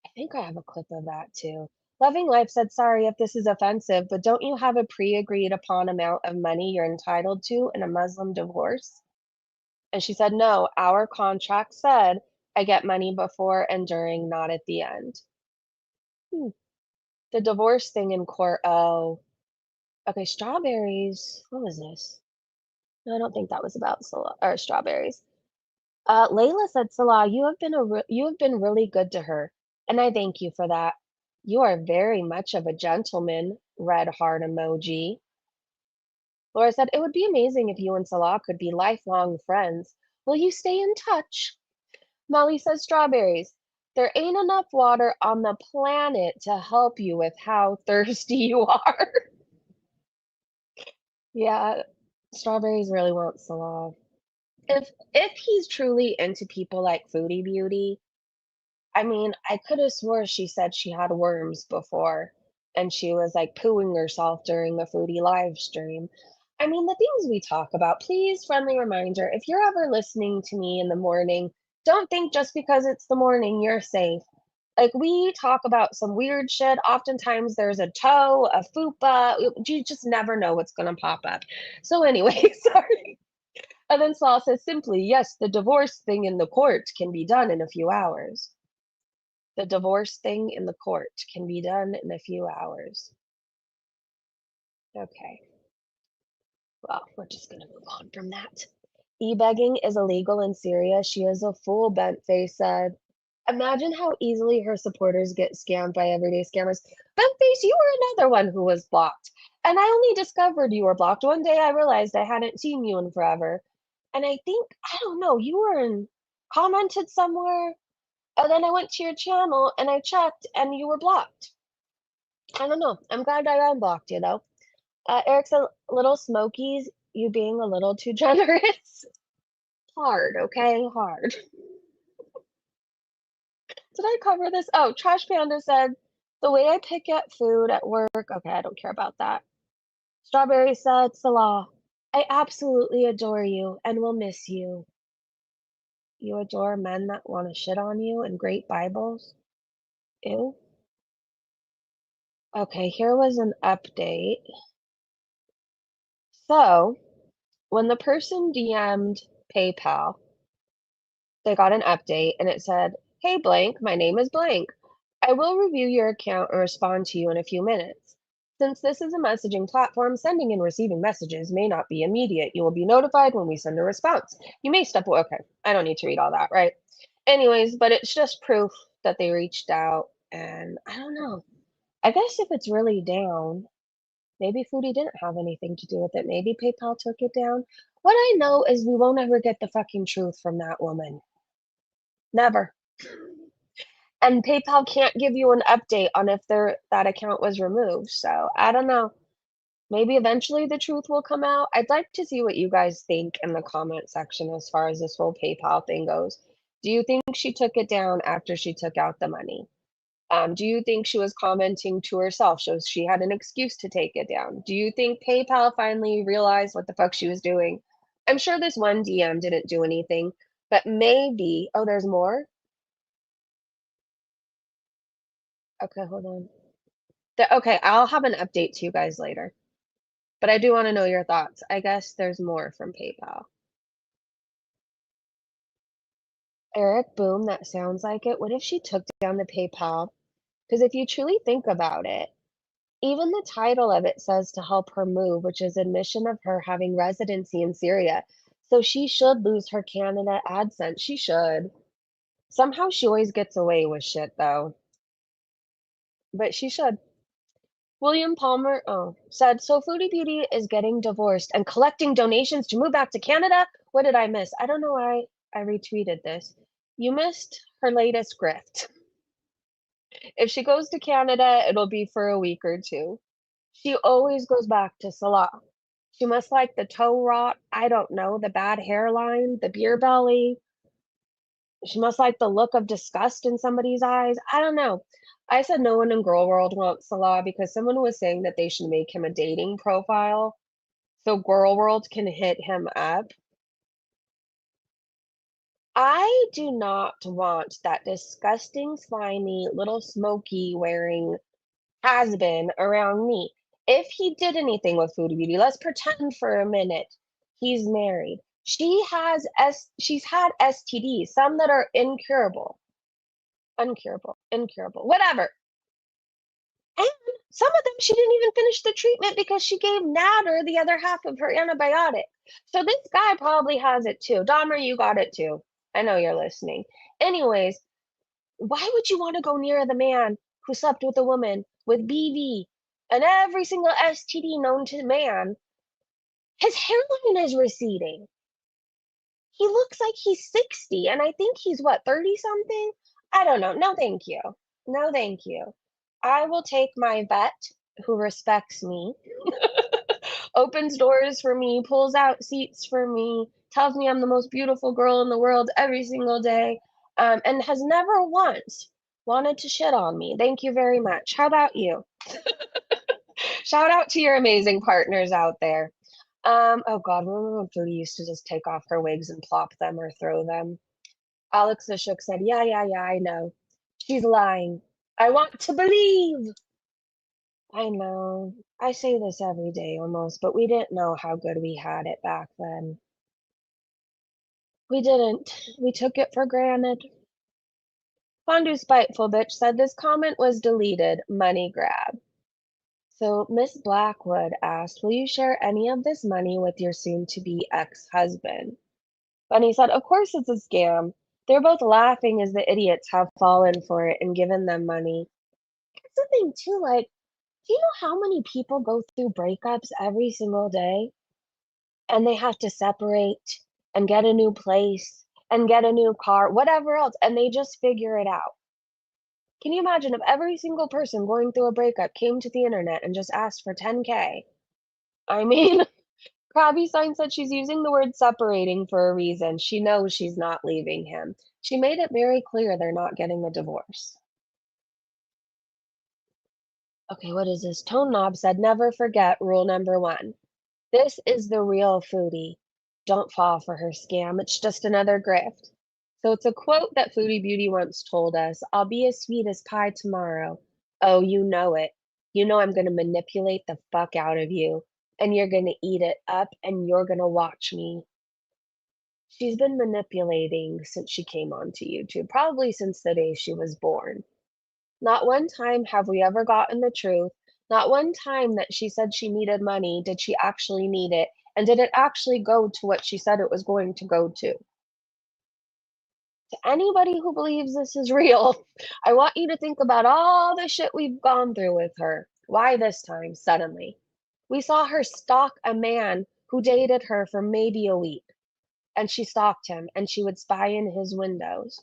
I think I have a clip of that too. Loving Life said, sorry if this is offensive, but don't you have a pre-agreed upon amount of money you're entitled to in a Muslim divorce? And she said, no, our contract said I get money before and during, not at the end. The divorce thing in court. Oh, okay. Strawberries. What was this? No, I don't think that was about Salah or strawberries. Layla said, Salah, you have been really good to her, and I thank you for that. You are very much of a gentleman. Red heart emoji. Laura said, it would be amazing if you and Salah could be lifelong friends. Will you stay in touch? Molly says, strawberries. There ain't enough water on the planet to help you with how thirsty you are. Yeah, strawberries really won't Salah. If he's truly into people like Foodie Beauty, I mean, I could have swore she said she had worms before and she was like pooing herself during the Foodie live stream. I mean, the things we talk about, please, friendly reminder, if you're ever listening to me in the morning, don't think just because it's the morning you're safe. Like, we talk about some weird shit. Oftentimes there's a toe, a fupa. You just never know what's going to pop up. So anyway, sorry. And then Saul says simply, yes, the divorce thing in the court can be done in a few hours. The divorce thing in the court can be done in a few hours. Okay. Well, we're just going to move on from that. E-begging is illegal in Syria. She has a full bent face said. Imagine how easily her supporters get scammed by everyday scammers. Bent face, you were another one who was blocked. And I only discovered you were blocked. One day I realized I hadn't seen you in forever. And I think, I don't know, you were commented somewhere. And then I went to your channel and I checked and you were blocked. I don't know. I'm glad I unblocked you though. Eric said, little Smokies, you being a little too generous. Hard, okay? Hard. Did I cover this? Oh, Trash Panda said, The way I pick at food at work, okay, I don't care about that. Strawberry said, Salah, I absolutely adore you and will miss you. You adore men that want to shit on you and great Bibles? Ew. Okay, here was an update. So, when the person DM'd PayPal, they got an update and it said, Hey blank, my name is blank. I will review your account and respond to you in a few minutes. Since this is a messaging platform, sending and receiving messages may not be immediate. You will be notified when we send a response. You may step away. Okay, I don't need to read all that, right? Anyways, but it's just proof that they reached out, and I don't know. I guess if it's really down, maybe Foodie didn't have anything to do with it. Maybe PayPal took it down. What I know is we won't ever get the fucking truth from that woman. Never. And PayPal can't give you an update on if that account was removed. So I don't know. Maybe eventually the truth will come out. I'd like to see what you guys think in the comment section as far as this whole PayPal thing goes. Do you think she took it down after she took out the money? Do you think she was commenting to herself so she had an excuse to take it down? Do you think PayPal finally realized what the fuck she was doing? I'm sure this one DM didn't do anything, but maybe. Oh, there's more? Okay, hold on. Okay, I'll have an update to you guys later. But I do want to know your thoughts. I guess there's more from PayPal. Eric, boom, that sounds like it. What if she took down the PayPal? Because if you truly think about it, even the title of it says to help her move, which is admission of her having residency in Syria. So she should lose her Canada AdSense. She should. Somehow she always gets away with shit, though. But she should. William Palmer said, so Foodie Beauty is getting divorced and collecting donations to move back to Canada? What did I miss? I don't know why I retweeted this. You missed her latest grift. If she goes to Canada, it'll be for a week or two. She always goes back to Salah. She must like the toe rot, I don't know, the bad hairline, the beer belly. She must like the look of disgust in somebody's eyes. I don't know. I said no one in Girl World wants Salah because someone was saying that they should make him a dating profile so Girl World can hit him up. I do not want that disgusting, slimy, little smoky wearing has been around me. If he did anything with Foodie Beauty, let's pretend for a minute he's married. She's had STDs, some that are incurable, whatever. And some of them she didn't even finish the treatment because she gave Nader the other half of her antibiotic. So this guy probably has it too. Dahmer, you got it too. I know you're listening. Anyways, why would you want to go near the man who slept with a woman with BV and every single STD known to man? His hairline is receding. He looks like he's 60, and I think he's what, 30 something? I don't know. No, thank you. No, thank you. I will take my vet who respects me, opens doors for me, pulls out seats for me, tells me I'm the most beautiful girl in the world every single day, and has never once wanted to shit on me. Thank you very much. How about you? Shout out to your amazing partners out there. Oh God, remember when Foodie used to just take off her wigs and plop them or throw them? Alex Ashok said, yeah, I know. She's lying. I want to believe. I know. I say this every day almost, but we didn't know how good we had it back then. We didn't. We took it for granted. Fondue Spiteful Bitch said this comment was deleted. Money grab. So Miss Blackwood asked, will you share any of this money with your soon-to-be ex-husband? Bunny said, of course it's a scam. They're both laughing as the idiots have fallen for it and given them money. That's the thing too, like, do you know how many people go through breakups every single day? And they have to separate and get a new place and get a new car, whatever else, and they just figure it out. Can you imagine if every single person going through a breakup came to the internet and just asked for 10K? I mean, Krabby Sign said she's using the word separating for a reason. She knows she's not leaving him. She made it very clear they're not getting a divorce. Okay, what is this? Tone Knob said, never forget rule number 1. This is the real Foodie. Don't fall for her scam. It's just another grift. So it's a quote that Foodie Beauty once told us. I'll be as sweet as pie tomorrow. Oh, you know it. You know I'm going to manipulate the fuck out of you. And you're going to eat it up and you're going to watch me. She's been manipulating since she came onto YouTube, probably since the day she was born. Not one time have we ever gotten the truth. Not one time that she said she needed money did she actually need it, and did it actually go to what she said it was going to go to. To anybody who believes this is real, I want you to think about all the shit we've gone through with her. Why this time, suddenly? We saw her stalk a man who dated her for maybe a week, and she stalked him, and she would spy in his windows.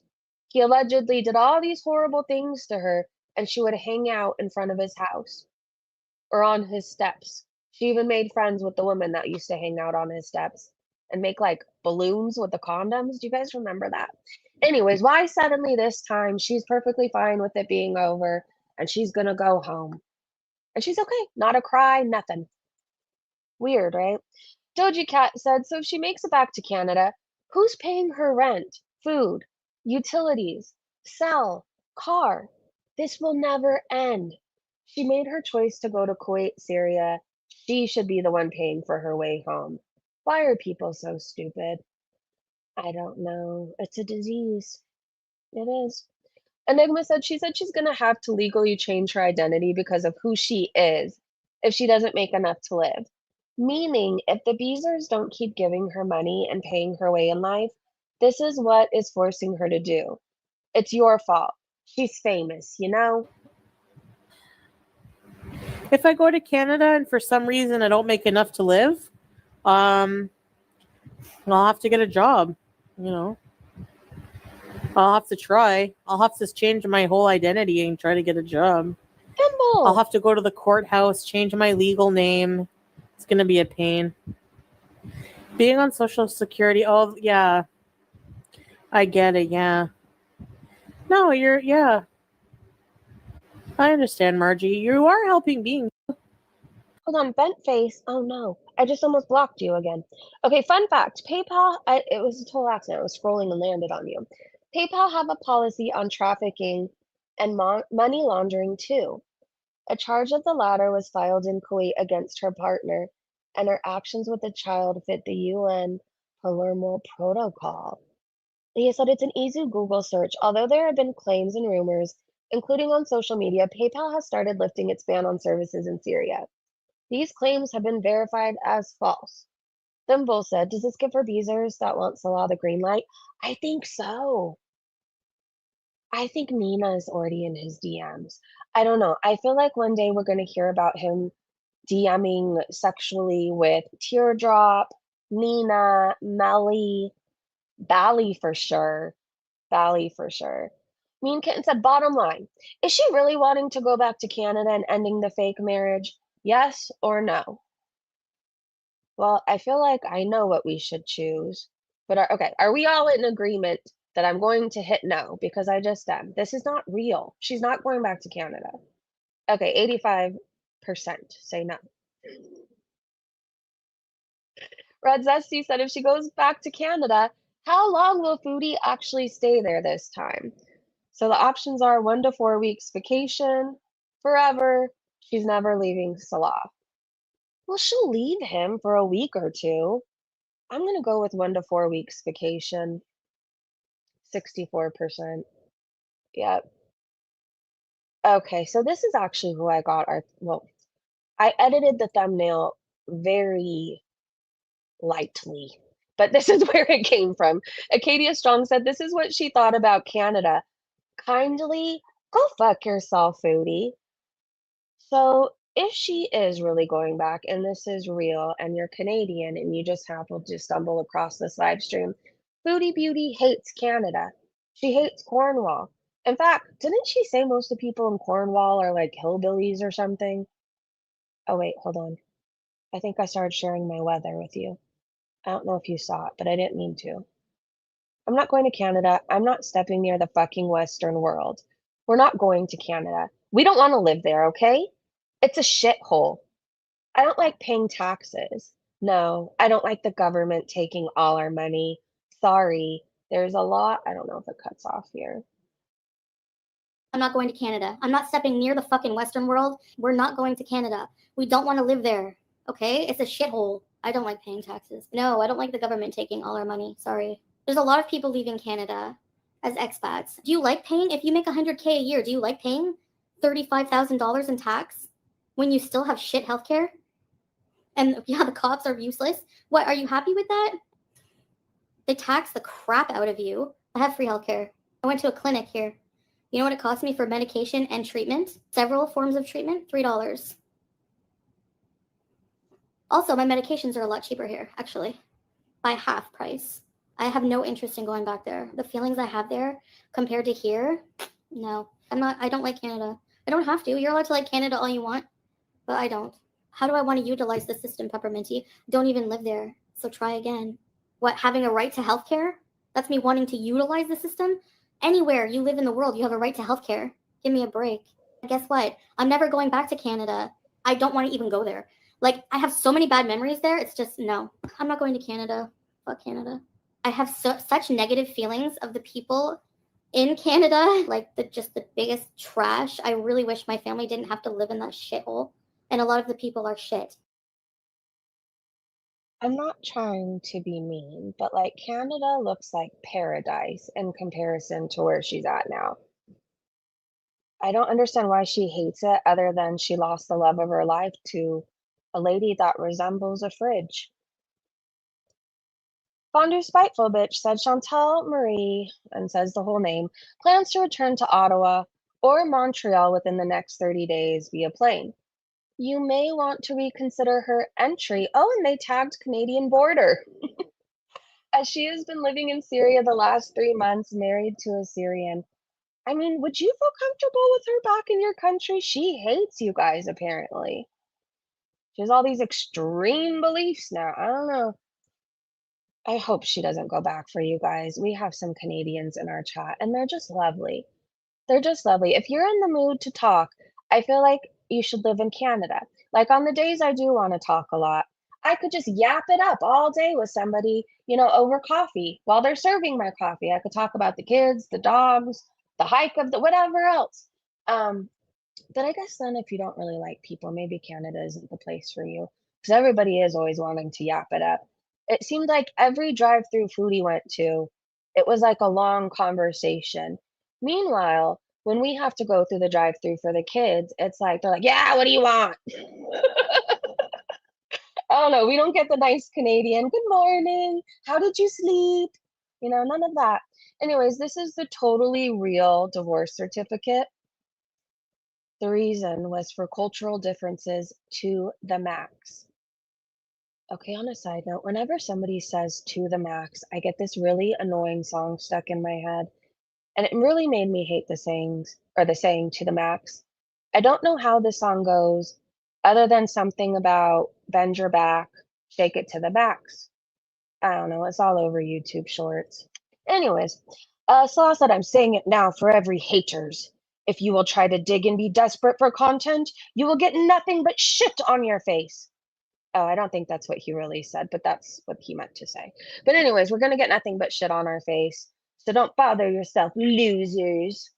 He allegedly did all these horrible things to her, and she would hang out in front of his house or on his steps. She even made friends with the woman that used to hang out on his steps and make like balloons with the condoms. Do you guys remember that? Anyways, why suddenly this time she's perfectly fine with it being over and she's gonna go home? And she's okay, not a cry, nothing. Weird, right? Doji Cat said, so if she makes it back to Canada, who's paying her rent, food, utilities, cell, car? This will never end. She made her choice to go to Kuwait, Syria. She should be the one paying for her way home. Why are people so stupid? I don't know. It's a disease. It is. Enigma said she's gonna have to legally change her identity because of who she is if she doesn't make enough to live. Meaning, if the Beezers don't keep giving her money and paying her way in life, this is what is forcing her to do. It's your fault. She's famous, you know? If I go to Canada and for some reason I don't make enough to live, um, I'll have to get a job. You know, I'll have to try. I'll have to change my whole identity and try to get a job. I'll Simple. have to go to the courthouse, change my legal name. It's gonna be a pain. Being on Social Security. Oh yeah, I get it. Yeah. No, yeah. I understand, Margie. You are helping being. Hold on, bent face. Oh no, I just almost blocked you again. Okay, fun fact. It was a total accident. I was scrolling and landed on you. PayPal have a policy on trafficking and money laundering too. A charge of the latter was filed in Kuwait against her partner, and her actions with the child fit the UN Palermo Protocol. He said it's an easy Google search. Although there have been claims and rumors, including on social media, PayPal has started lifting its ban on services in Syria. These claims have been verified as false. Thimble said, does this give her Beezers that want Salah the green light? I think so. I think Nina is already in his DMs. I don't know. I feel like one day we're going to hear about him DMing sexually with Teardrop, Nina, Melly, Bally for sure. Bally for sure. Mean Kitten said, bottom line, is she really wanting to go back to Canada and ending the fake marriage? Yes or no? Well, I feel like I know what we should choose. But okay, are we all in agreement that I'm going to hit no because I just am? This is not real. She's not going back to Canada. Okay, 85% say no. Red Zesty said if she goes back to Canada, how long will Foodie actually stay there this time? So the options are 1 to 4 weeks vacation, forever, she's never leaving Salah. Well, she'll leave him for a week or two. I'm gonna go with 1 to 4 weeks vacation, 64%. Yep. Okay, so this is actually who I got I edited the thumbnail very lightly, but this is where it came from. Acadia Strong said, this is what she thought about Canada. Kindly go fuck yourself, Foodie. So if she is really going back and this is real and you're Canadian and you just happened to stumble across this live stream, Foodie Beauty hates Canada. She hates Cornwall. In fact, didn't she say most of the people in Cornwall are like hillbillies or something? Oh, wait, hold on. I think I started sharing my weather with you. I don't know if you saw it, but I didn't mean to. I'm not going to Canada. I'm not stepping near the fucking Western world. We're not going to Canada. We don't want to live there, okay? It's a shithole. I don't like paying taxes. No, I don't like the government taking all our money. Sorry, there's a law. I don't know if it cuts off here. I'm not going to Canada. I'm not stepping near the fucking Western world. We're not going to Canada. We don't want to live there. Okay? It's a shithole. I don't like paying taxes. No, I don't like the government taking all our money. Sorry. There's a lot of people leaving Canada as expats. Do you like paying, if you make $100K a year, do you like paying $35,000 in tax when you still have shit healthcare? And yeah, the cops are useless. What, are you happy with that? They tax the crap out of you. I have free healthcare. I went to a clinic here. You know what it cost me for medication and treatment? Several forms of treatment? $3. Also, my medications are a lot cheaper here, actually, by half price. I have no interest in going back there. The feelings I have there compared to here, no. I don't like Canada. I don't have to. You're allowed to like Canada all you want, but I don't. How do I want to utilize the system, Pepperminty? Don't even live there, so try again. What, having a right to healthcare? That's me wanting to utilize the system? Anywhere you live in the world, you have a right to healthcare. Give me a break. Guess what? I'm never going back to Canada. I don't want to even go there. Like, I have so many bad memories there. It's just, no. I'm not going to Canada. Fuck Canada. I have such negative feelings of the people in Canada. Like, just the biggest trash. I really wish my family didn't have to live in that shithole. And a lot of the people are shit. I'm not trying to be mean, but like Canada looks like paradise in comparison to where she's at now. I don't understand why she hates it other than she lost the love of her life to a lady that resembles a fridge. Fondue Spiteful Bitch said Chantal Marie, and says the whole name, plans to return to Ottawa or Montreal within the next 30 days via plane. You may want to reconsider her entry. Oh, and they tagged Canadian border. As she has been living in Syria the last 3 months, married to a Syrian. I mean, would you feel comfortable with her back in your country? She hates you guys, apparently. She has all these extreme beliefs now. I don't know. I hope she doesn't go back for you guys. We have some Canadians in our chat, and they're just lovely. They're just lovely. If you're in the mood to talk, I feel like you should live in Canada. Like on the days I do want to talk a lot, I could just yap it up all day with somebody, over coffee while they're serving my coffee. I could talk about the kids, the dogs, the hike of the whatever else. But I guess then if you don't really like people, maybe Canada isn't the place for you because everybody is always wanting to yap it up. It seemed like every drive-through Foodie went to, it was like a long conversation. Meanwhile, when we have to go through the drive-through for the kids, it's like they're like, "Yeah, what do you want?" I don't know. We don't get the nice Canadian, "Good morning. How did you sleep?" None of that. Anyways, this is the totally real divorce certificate. The reason was for cultural differences to the max. Okay, on a side note, whenever somebody says to the max, I get this really annoying song stuck in my head. And it really made me hate the sayings or the saying to the max. I don't know how the song goes, other than something about bend your back, shake it to the max. I don't know, it's all over YouTube shorts. Anyways, Slaw said I'm saying it now for every haters. If you will try to dig and be desperate for content, you will get nothing but shit on your face. Oh, I don't think that's what he really said, but that's what he meant to say. But anyways, we're gonna get nothing but shit on our face. So don't bother yourself, losers.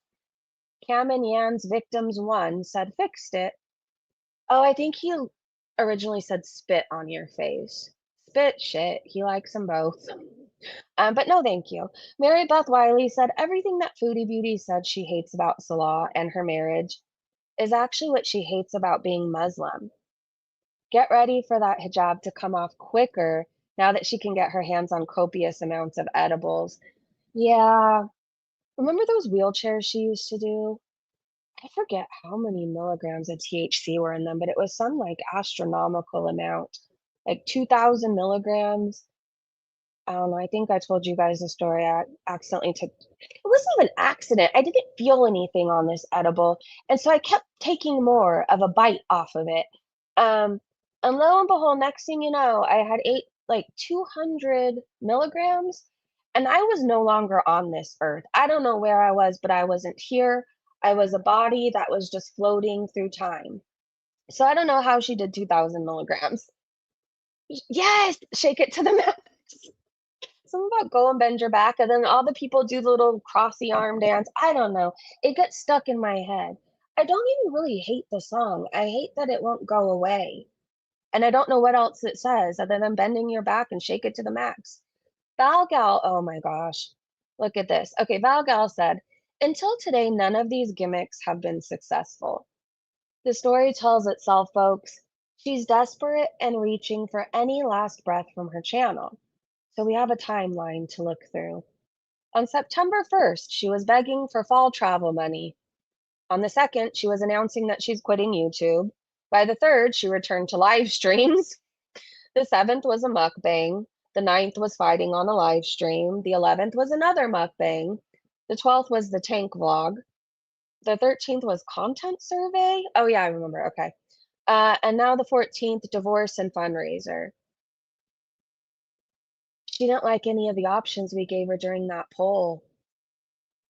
Cam and Yan's Victims 1 said fixed it. Oh, I think he originally said spit on your face. Spit shit. He likes them both. But no, thank you. Mary Beth Wiley said everything that Foodie Beauty said she hates about Salah and her marriage is actually what she hates about being Muslim. Get ready for that hijab to come off quicker now that she can get her hands on copious amounts of edibles. Yeah. Remember those wheelchairs she used to do? I forget how many milligrams of THC were in them, but it was some like astronomical amount, like 2,000 milligrams. I don't know. I think I told you guys the story. I accidentally took, it wasn't even an accident. I didn't feel anything on this edible. And so I kept taking more of a bite off of it. And lo and behold, next thing you know, I had ate like 200 milligrams and I was no longer on this earth. I don't know where I was, but I wasn't here. I was a body that was just floating through time. So I don't know how she did 2,000 milligrams. Yes, shake it to the max. Something about go and bend your back, and then all the people do the little crossy arm dance. I don't know. It gets stuck in my head. I don't even really hate the song. I hate that it won't go away. And I don't know what else it says other than bending your back and shake it to the max. Val Gal, oh my gosh. Look at this. Okay, Val Gal said, until today, none of these gimmicks have been successful. The story tells itself, folks. She's desperate and reaching for any last breath from her channel. So we have a timeline to look through. On September 1st, she was begging for fall travel money. On the 2nd, she was announcing that she's quitting YouTube. By the 3rd, she returned to live streams. The 7th was a mukbang. The 9th was fighting on a live stream. The 11th was another mukbang. The 12th was the tank vlog. The 13th was content survey. Oh, yeah, I remember. Okay. And now the 14th, divorce and fundraiser. She didn't like any of the options we gave her during that poll.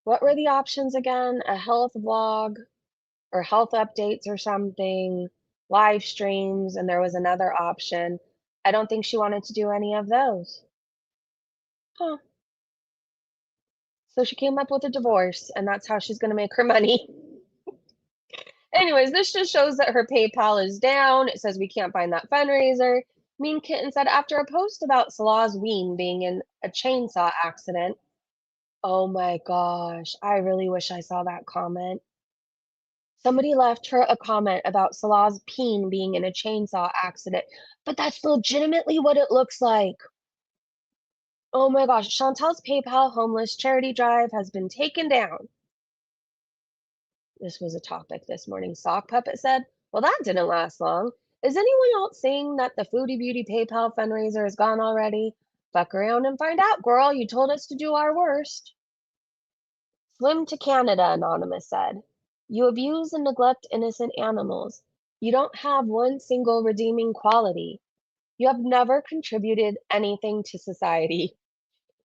What were the options again? A health vlog or health updates or something, live streams, and there was another option. I don't think she wanted to do any of those. Huh. So she came up with a divorce, and that's how she's going to make her money. Anyways, this just shows that her PayPal is down. It says we can't find that fundraiser. Mean Kitten said after a post about Salah's ween being in a chainsaw accident. Oh my gosh, I really wish I saw that comment. Somebody left her a comment about Salah's peen being in a chainsaw accident, but that's legitimately what it looks like. Oh my gosh, Chantal's PayPal homeless charity drive has been taken down. This was a topic this morning. Sock Puppet said, well, that didn't last long. Is anyone else seeing that the Foodie Beauty PayPal fundraiser is gone already? Fuck around and find out, girl. You told us to do our worst. Swim to Canada, Anonymous said. You abuse and neglect innocent animals. You don't have one single redeeming quality. You have never contributed anything to society.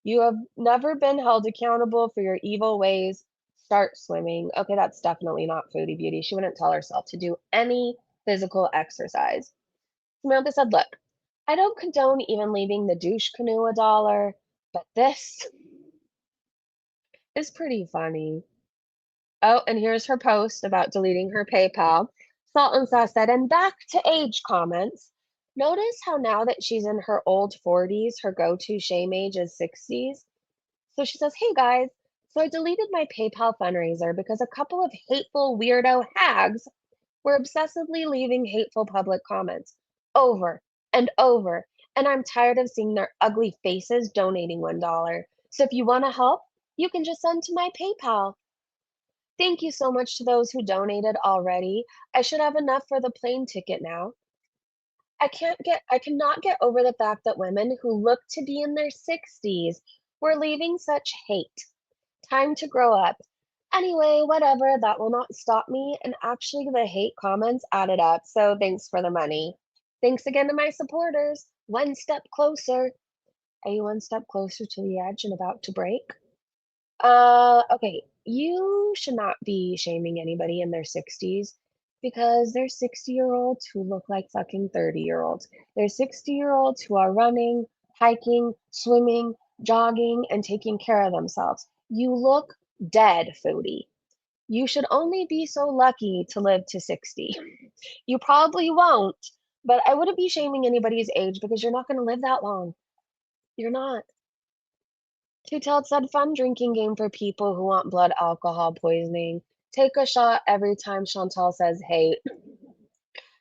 You have never been held accountable for your evil ways. Start swimming. Okay, that's definitely not Foodie Beauty. She wouldn't tell herself to do any physical exercise. Samantha said, look, I don't condone even leaving the douche canoe $1, but this is pretty funny. Oh, and here's her post about deleting her PayPal. Salt and Sauce said, and back to age comments. Notice how now that she's in her old 40s, her go-to shame age is 60s. So she says, hey guys, so I deleted my PayPal fundraiser because a couple of hateful weirdo hags were obsessively leaving hateful public comments over and over. And I'm tired of seeing their ugly faces donating $1. So if you want to help, you can just send to my PayPal. Thank you so much to those who donated already. I should have enough for the plane ticket now. I cannot get over the fact that women who look to be in their 60s were leaving such hate. Time to grow up. Anyway, whatever, that will not stop me. And actually, the hate comments added up. So thanks for the money. Thanks again to my supporters. One step closer. Are you one step closer to the edge and about to break? Okay, you should not be shaming anybody in their 60s because there's 60-year-olds who look like fucking 30-year-olds. There's 60-year-olds who are running, hiking, swimming, jogging, and taking care of themselves. You look dead, Foodie. You should only be so lucky to live to 60. You probably won't, but I wouldn't be shaming anybody's age because you're not going to live that long. You're not. Two-tailed said fun drinking game for people who want blood alcohol poisoning. Take a shot every time Chantal says hate.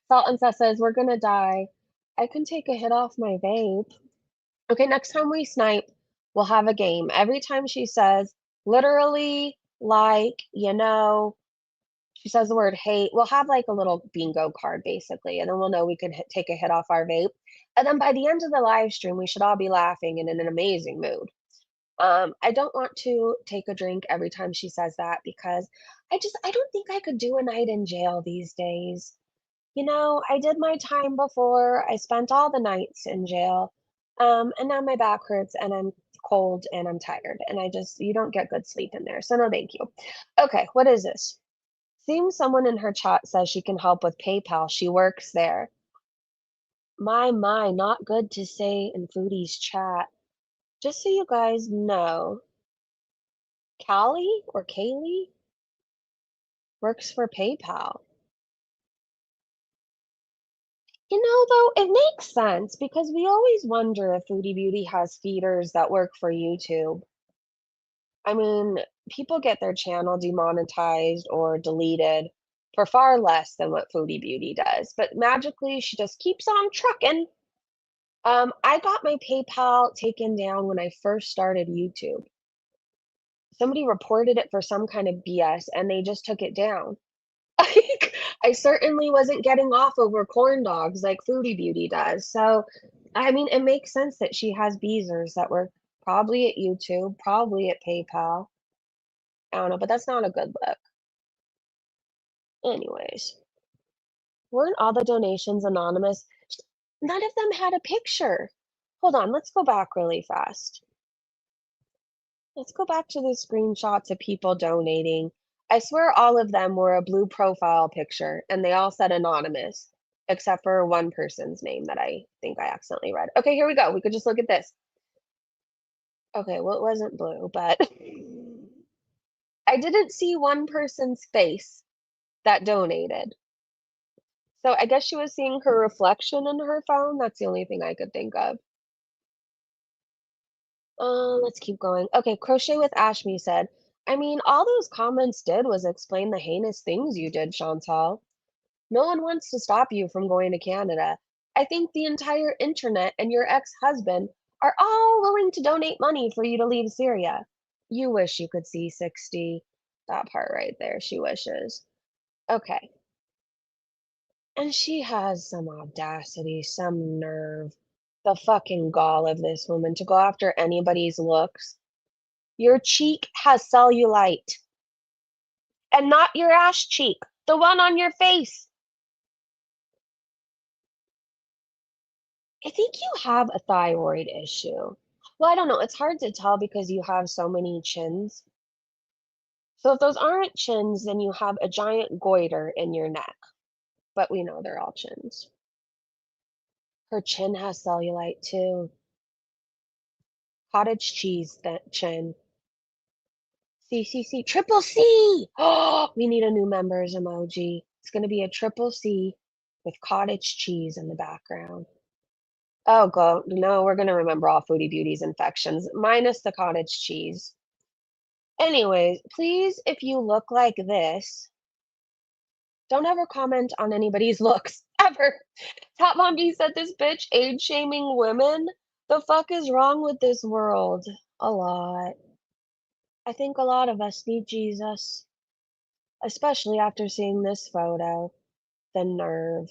Salt and Seth says, we're gonna die. I can take a hit off my vape. Okay, next time we snipe, we'll have a game. Every time she says, literally, like, she says the word hate, we'll have like a little bingo card basically, and then we'll know we can take a hit off our vape. And then by the end of the live stream, we should all be laughing and in an amazing mood. I don't want to take a drink every time she says that because I don't think I could do a night in jail these days. I did my time before. I spent all the nights in jail. And now my back hurts and I'm cold and I'm tired and you don't get good sleep in there. So no, thank you. Okay, what is this? Seems someone in her chat says she can help with PayPal. She works there. My, not good to say in Foodie's chat. Just so you guys know, Callie or Kaylee works for PayPal. You know, though, it makes sense because we always wonder if Foodie Beauty has feeders that work for YouTube. I mean, people get their channel demonetized or deleted for far less than what Foodie Beauty does, but magically she just keeps on trucking. I got my PayPal taken down when I first started YouTube. Somebody reported it for some kind of BS and they just took it down. Like, I certainly wasn't getting off over corn dogs like Foodie Beauty does. So, I mean, it makes sense that she has beezers that were probably at YouTube, probably at PayPal. I don't know, but that's not a good look. Anyways, weren't all the donations anonymous? None of them had a picture. Hold on, let's go back really fast. Let's go back to the screenshots of people donating. I swear all of them were a blue profile picture and they all said anonymous, except for one person's name that I think I accidentally read. Okay, here we go. We could just look at this. Okay, well, it wasn't blue, but I didn't see one person's face that donated. So I guess she was seeing her reflection in her phone. That's the only thing I could think of. Let's keep going. Okay, Crochet with Ashmi said, I mean, all those comments did was explain the heinous things you did, Chantal. No one wants to stop you from going to Canada. I think the entire internet and your ex-husband are all willing to donate money for you to leave Syria. You wish you could see 60. That part right there, she wishes. Okay. And she has some audacity, some nerve. The fucking gall of this woman to go after anybody's looks. Your cheek has cellulite. And not your ass cheek, the one on your face. I think you have a thyroid issue. Well, I don't know. It's hard to tell because you have so many chins. So if those aren't chins, then you have a giant goiter in your neck. But we know they're all chins. Her chin has cellulite too. Cottage cheese chin. C. Triple C! Oh, we need a new members emoji. It's going to be a triple C with cottage cheese in the background. Oh, go. No, we're going to remember all Foodie Beauty's infections, minus the cottage cheese. Anyways, please, if you look like this, don't ever comment on anybody's looks, ever. Top Mom D said this bitch age-shaming women. The fuck is wrong with this world? A lot. I think a lot of us need Jesus, especially after seeing this photo. The nerve.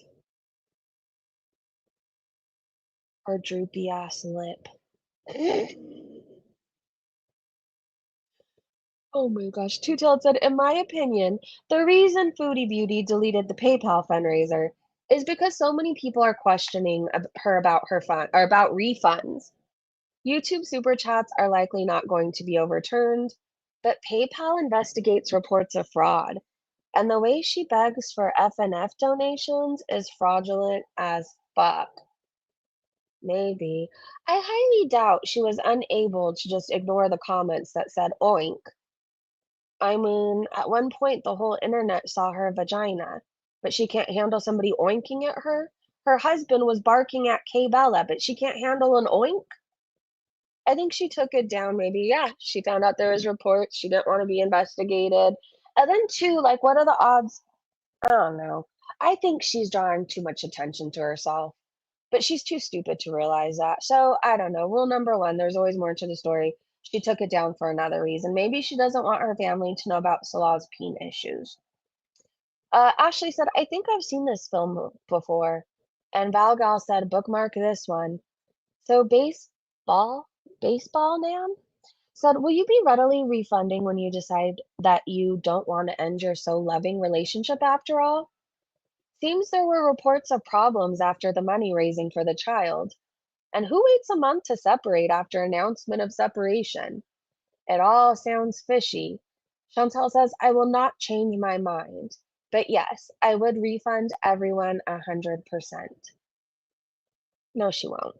Her droopy ass lip. Oh my gosh. Two-Tailed said, in my opinion, the reason Foodie Beauty deleted the PayPal fundraiser is because so many people are questioning her about her fund or about refunds. YouTube super chats are likely not going to be overturned, but PayPal investigates reports of fraud. And the way she begs for FNF donations is fraudulent as fuck. Maybe. I highly doubt she was unable to just ignore the comments that said oink. I mean, at one point, the whole internet saw her vagina, but she can't handle somebody oinking at her. Her husband was barking at Kay Bella, but she can't handle an oink. I think she took it down. Maybe, yeah, she found out there was reports. She didn't want to be investigated. And then, too, like, what are the odds? I don't know. I think she's drawing too much attention to herself, but she's too stupid to realize that. So, I don't know. Rule number one, there's always more to the story. She took it down for another reason. Maybe she doesn't want her family to know about Salah's peen issues. Ashley said, I think I've seen this film before. And Valgal said, bookmark this one. So baseball man said, will you be readily refunding when you decide that you don't want to end your so loving relationship after all? Seems there were reports of problems after the money raising for the child. And who waits a month to separate after announcement of separation? It all sounds fishy. Chantal says, I will not change my mind. But yes, I would refund everyone 100%. No, she won't.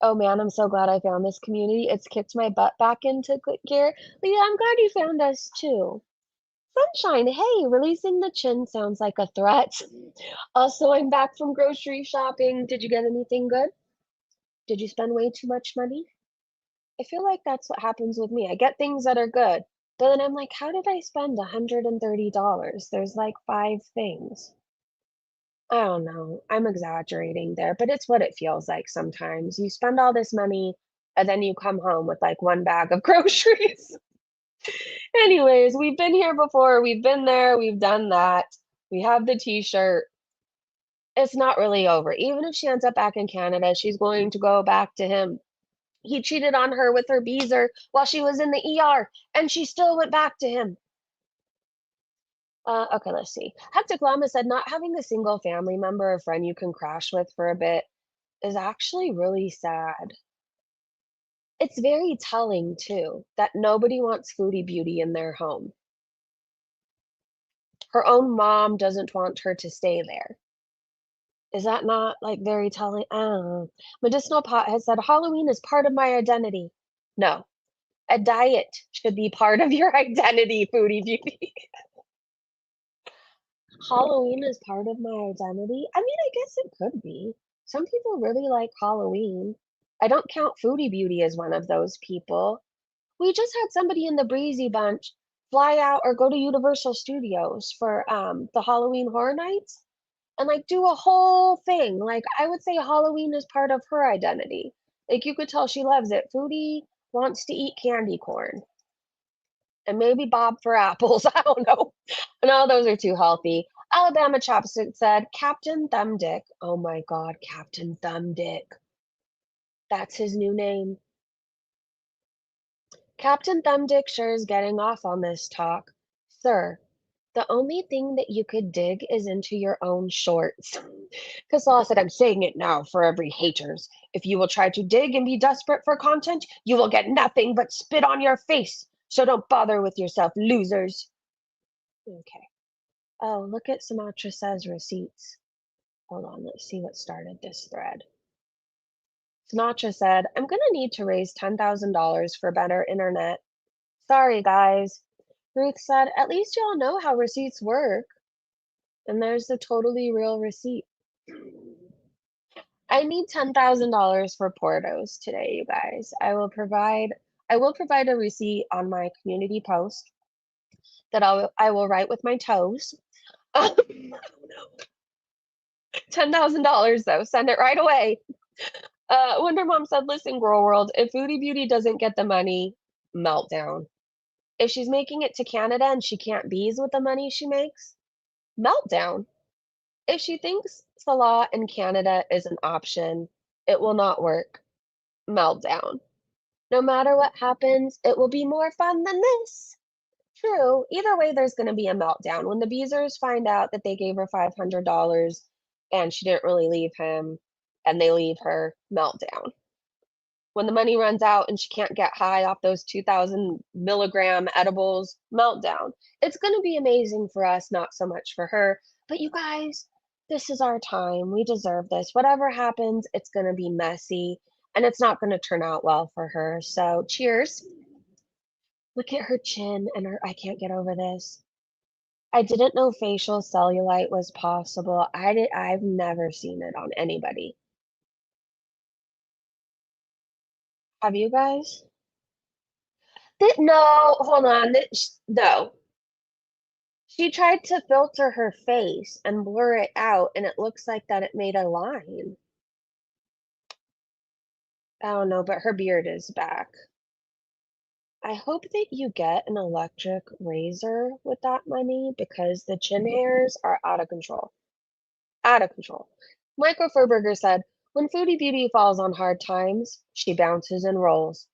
Oh man, I'm so glad I found this community. It's kicked my butt back into gear. Leah, I'm glad you found us too. Sunshine, hey, releasing the chin sounds like a threat. Also, I'm back from grocery shopping. Did you get anything good? Did you spend way too much money? I feel like that's what happens with me. I get things that are good, but then I'm like, how did I spend $130? There's like 5 things. I don't know. I'm exaggerating there, but it's what it feels like sometimes. You spend all this money and then you come home with like one bag of groceries. Anyways, we've been here before. We've been there. We've done that. We have the t-shirt. It's not really over. Even if she ends up back in Canada, she's going to go back to him. He cheated on her with her beezer while she was in the ER, and she still went back to him. Okay, let's see. Hectic Llama said not having a single family member or friend you can crash with for a bit is actually really sad. It's very telling too that nobody wants Foodie Beauty in their home. Her own mom doesn't want her to stay there. Is that not like very telling? I don't know. Medicinal Pot has said Halloween is part of my identity. No, a diet should be part of your identity, Foodie Beauty. Halloween is part of my identity? I mean, I guess it could be. Some people really like Halloween. I don't count Foodie Beauty as one of those people. We just had somebody in the Breezy Bunch fly out or go to Universal Studios for the Halloween Horror Nights and like do a whole thing. Like I would say Halloween is part of her identity. Like you could tell she loves it. Foodie wants to eat candy corn and maybe Bob for apples. I don't know. No, those are too healthy. Alabama Chopstick said, Captain Thumbdick. Oh my God, Captain Thumbdick. That's his new name. Captain Thumbdick sure is getting off on this talk. Sir, the only thing that you could dig is into your own shorts. Kasala said, I'm saying it now for every haters. If you will try to dig and be desperate for content, you will get nothing but spit on your face. So don't bother with yourself, losers. Okay. Oh, look at Sumatra Says receipts. Hold on, let's see what started this thread. Sinatra said, I'm going to need to raise $10,000 for better internet. Sorry, guys. Ruth said, at least y'all know how receipts work. And there's the totally real receipt. I need $10,000 for Portos today, you guys. I will provide a receipt on my community post that I will write with my toes. $10,000 though. Send it right away. Wonder Mom said, listen, Girl World, if Foodie Beauty doesn't get the money, meltdown. If she's making it to Canada and she can't bees with the money she makes, meltdown. If she thinks Salah in Canada is an option, it will not work, meltdown. No matter what happens, it will be more fun than this. True, either way, there's going to be a meltdown. When the Beezers find out that they gave her $500 and she didn't really leave him, and they leave her, meltdown. When the money runs out and she can't get high off those 2,000 milligram edibles, meltdown. It's going to be amazing for us, not so much for her. But you guys, this is our time. We deserve this. Whatever happens, it's going to be messy and it's not going to turn out well for her. So cheers. Look at her chin and her, I can't get over this. I didn't know facial cellulite was possible. I've never seen it on anybody. Have you guys? No, hold on. No. She tried to filter her face and blur it out, and it looks like that it made a line. I don't know, but her beard is back. I hope that you get an electric razor with that money because the chin hairs are out of control. Out of control. Michael Furberger said, when Foodie Beauty falls on hard times, she bounces and rolls.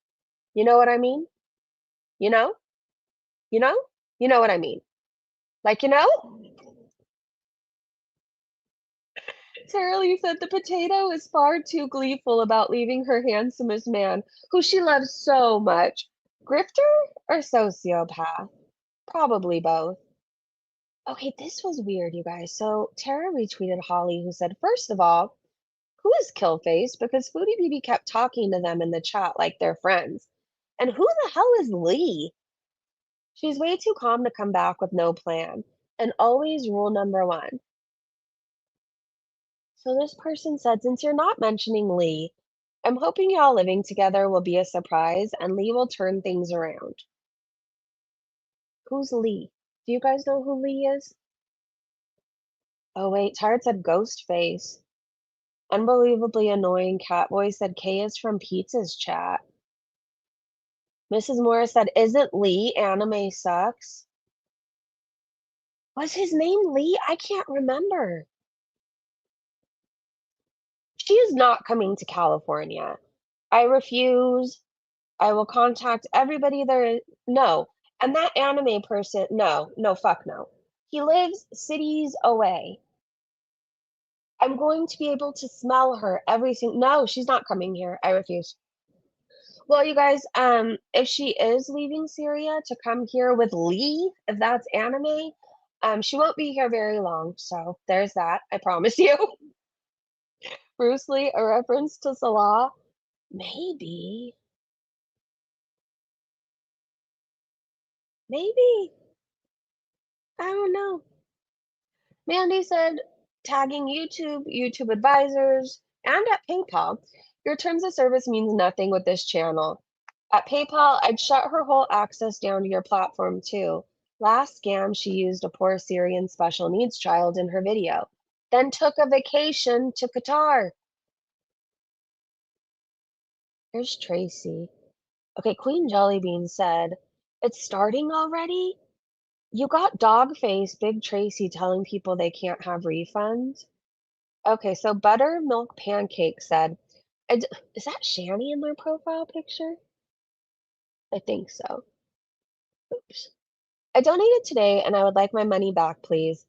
You know what I mean? You know? You know? You know what I mean. Like, you know? Tara Lee said the potato is far too gleeful about leaving her handsomest man, who she loves so much. Grifter or sociopath? Probably both. Okay, this was weird, you guys. So Tara retweeted Holly, who said, first of all, who is Killface? Because Foodie Beauty kept talking to them in the chat like they're friends. And who the hell is Lee? She's way too calm to come back with no plan. And always rule number one. So this person said, since you're not mentioning Lee, I'm hoping y'all living together will be a surprise and Lee will turn things around. Who's Lee? Do you guys know who Lee is? Oh wait, Tired said Ghostface. Unbelievably annoying Catboy said K is from Pizza's chat. Mrs. Morris said, isn't Lee anime sucks? Was his name Lee? I can't remember. She is not coming to California. I refuse. I will contact everybody there is. No. And that anime person, no, no, fuck no. He lives cities away. I'm going to be able to smell her every single. No, she's not coming here. I refuse. Well, you guys, if she is leaving Syria to come here with Lee, if that's anime, she won't be here very long. So there's that. I promise you. Bruce Lee, a reference to Salah? Maybe. Maybe. I don't know. Mandy said, tagging YouTube, YouTube advisors, and at PayPal. Your terms of service means nothing with this channel. At PayPal, I'd shut her whole access down to your platform too. Last scam, she used a poor Syrian special needs child in her video, then took a vacation to Qatar. Here's Tracy. Okay, Queen Jellybean said, it's starting already? You got dog face Big Tracy telling people they can't have refunds? Okay, so Buttermilk Pancake said, is that Shani in their profile picture? I think so. Oops. I donated today and I would like my money back, please.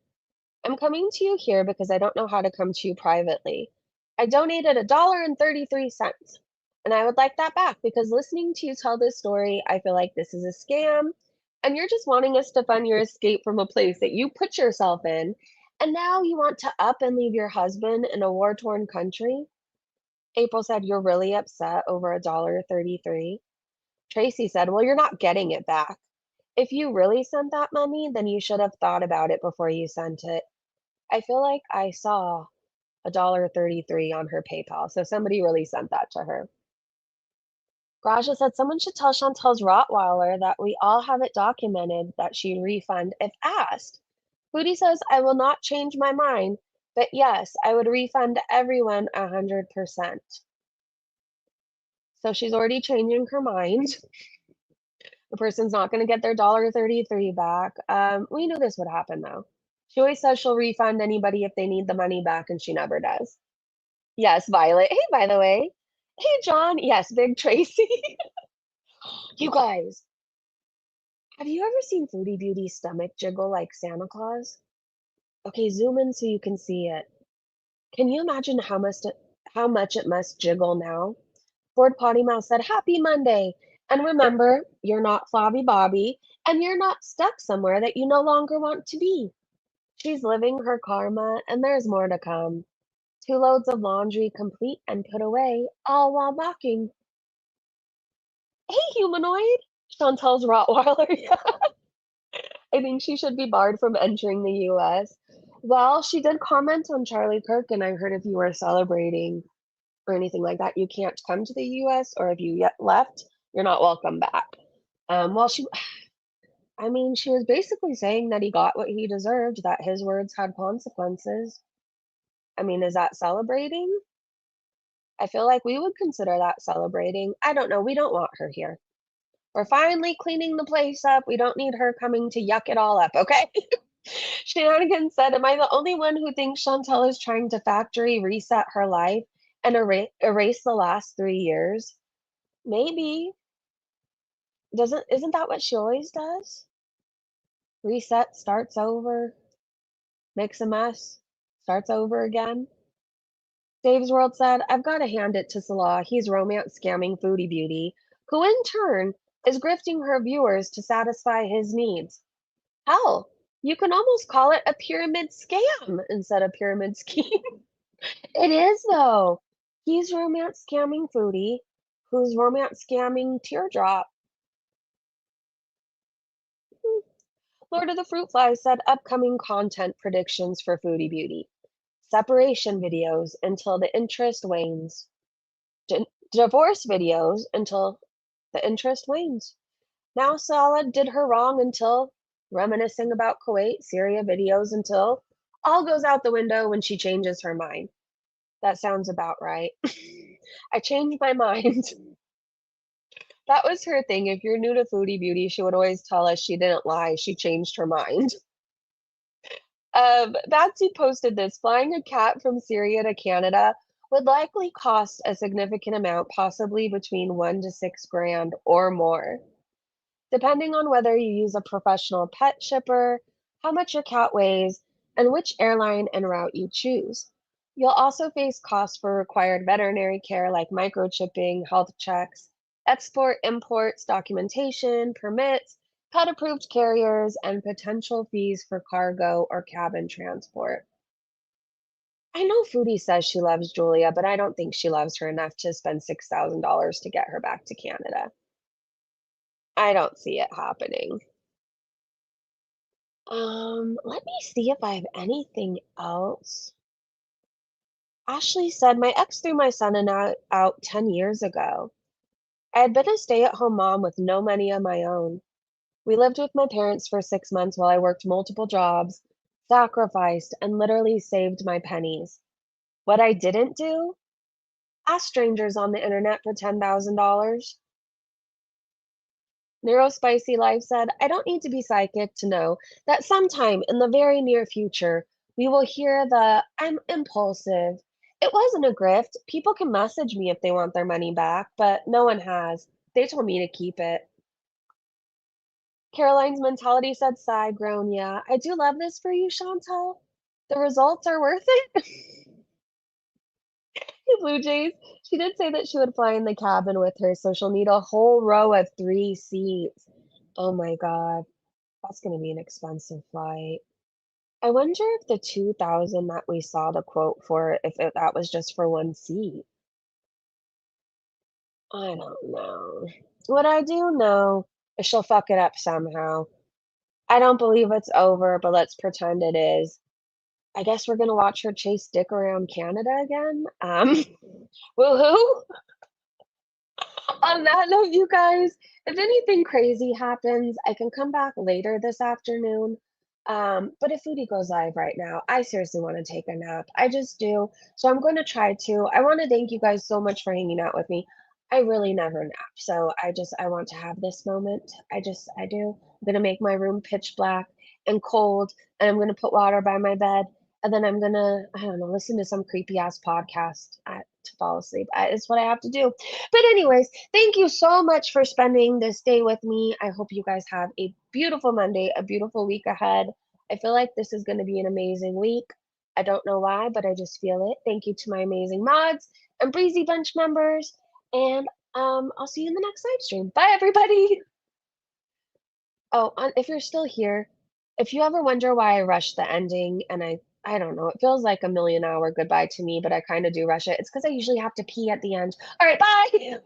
I'm coming to you here because I don't know how to come to you privately. I donated $1.33 and I would like that back because listening to you tell this story, I feel like this is a scam and you're just wanting us to fund your escape from a place that you put yourself in. And now you want to up and leave your husband in a war-torn country? April said, you're really upset over $1.33. Tracy said, well, you're not getting it back. If you really sent that money, then you should have thought about it before you sent it. I feel like I saw $1.33 on her PayPal, so somebody really sent that to her. Graja said someone should tell Chantal's Rottweiler that we all have it documented that she'd refund if asked. Foodie says, I will not change my mind, but yes, I would refund everyone 100%. So she's already changing her mind. The person's not going to get their $1.33 back. We knew this would happen though. She always says she'll refund anybody if they need the money back, and she never does. Yes, Violet. Hey, by the way. Hey, John. Yes, Big Tracy. You guys, have you ever seen Foodie Beauty's stomach jiggle like Santa Claus? Okay, zoom in so you can see it. Can you imagine how much it must jiggle now? Ford Potty Mouth said, Happy Monday. And remember, you're not Flobby Bobby, and you're not stuck somewhere that you no longer want to be. She's living her karma, and there's more to come. 2 loads of laundry complete and put away, all while mocking. Hey, humanoid! Chantal's Rottweiler. Yeah. I think she should be barred from entering the US. Well, she did comment on Charlie Kirk, and I heard if you were celebrating or anything like that, you can't come to the US, or if you yet left, you're not welcome back. Well, I mean, she was basically saying that he got what he deserved, that his words had consequences. I mean, is that celebrating? I feel like we would consider that celebrating. I don't know. We don't want her here. We're finally cleaning the place up. We don't need her coming to yuck it all up, okay? Shenanigans said, am I the only one who thinks Chantal is trying to factory reset her life and erase the last 3 years? Maybe. Isn't that what she always does? Reset, starts over, makes a mess, starts over again. Dave's World said, I've got to hand it to Salah. He's romance scamming Foodie Beauty, who in turn is grifting her viewers to satisfy his needs. Hell, You can almost call it a pyramid scam instead of pyramid scheme. It is though. He's romance scamming Foodie, who's romance scamming Teardrop. Hmm. Lord of the Fruit Fly said upcoming content predictions for Foodie Beauty. Separation videos until the interest wanes. Divorce videos until the interest wanes. Now Salad did her wrong until reminiscing about Kuwait, Syria videos until all goes out the window when she changes her mind. That sounds about right. I changed my mind. That was her thing. If you're new to Foodie Beauty, she would always tell us she didn't lie. She changed her mind. Batsy posted this. Flying a cat from Syria to Canada would likely cost a significant amount, possibly between 1 to 6 grand or more, depending on whether you use a professional pet shipper, how much your cat weighs, and which airline and route you choose. You'll also face costs for required veterinary care like microchipping, health checks, export imports, documentation, permits, pet approved carriers, and potential fees for cargo or cabin transport. I know Foodie says she loves Julia, but I don't think she loves her enough to spend $6,000 to get her back to Canada. I don't see it happening. Let me see if I have anything else. Ashley said, my ex threw my son and I out 10 years ago. I had been a stay-at-home mom with no money of my own. We lived with my parents for 6 months while I worked multiple jobs, sacrificed, and literally saved my pennies. What I didn't do? Ask strangers on the internet for $10,000. Neurospicy Life said, I don't need to be psychic to know that sometime in the very near future, we will hear the I'm impulsive. It wasn't a grift. People can message me if they want their money back, but no one has. They told me to keep it. Caroline's Mentality said, sigh, groan, yeah. I do love this for you, Chantal. The results are worth it. Blue Jays, she did say that she would fly in the cabin with her, so she'll need a whole row of 3 seats. Oh my God. That's gonna be an expensive flight. I wonder if the 2,000 that we saw the quote for, if that was just for 1 seat. I don't know. What I do know is she'll fuck it up somehow. I don't believe it's over, but let's pretend it is. I guess we're gonna watch her chase Dick around Canada again. Woohoo! On that note, you guys, if anything crazy happens, I can come back later this afternoon. But if Foodie goes live right now, I seriously want to take a nap. I just do. So I'm going to try to. I want to thank you guys so much for hanging out with me. I really never nap. So I want to have this moment. I do. I'm going to make my room pitch black and cold, and I'm going to put water by my bed. And then I'm going to, I don't know, listen to some creepy ass podcast to fall asleep. It's what I have to do. But, anyways, thank you so much for spending this day with me. I hope you guys have a beautiful Monday, a beautiful week ahead. I feel like this is going to be an amazing week. I don't know why, but I just feel it. Thank you to my amazing mods and Breezy Bunch members. And I'll see you in the next live stream. Bye, everybody. Oh, if you're still here, if you ever wonder why I rushed the ending, and I don't know, it feels like a million hour goodbye to me, but I kind of do rush it. It's because I usually have to pee at the end. All right, bye.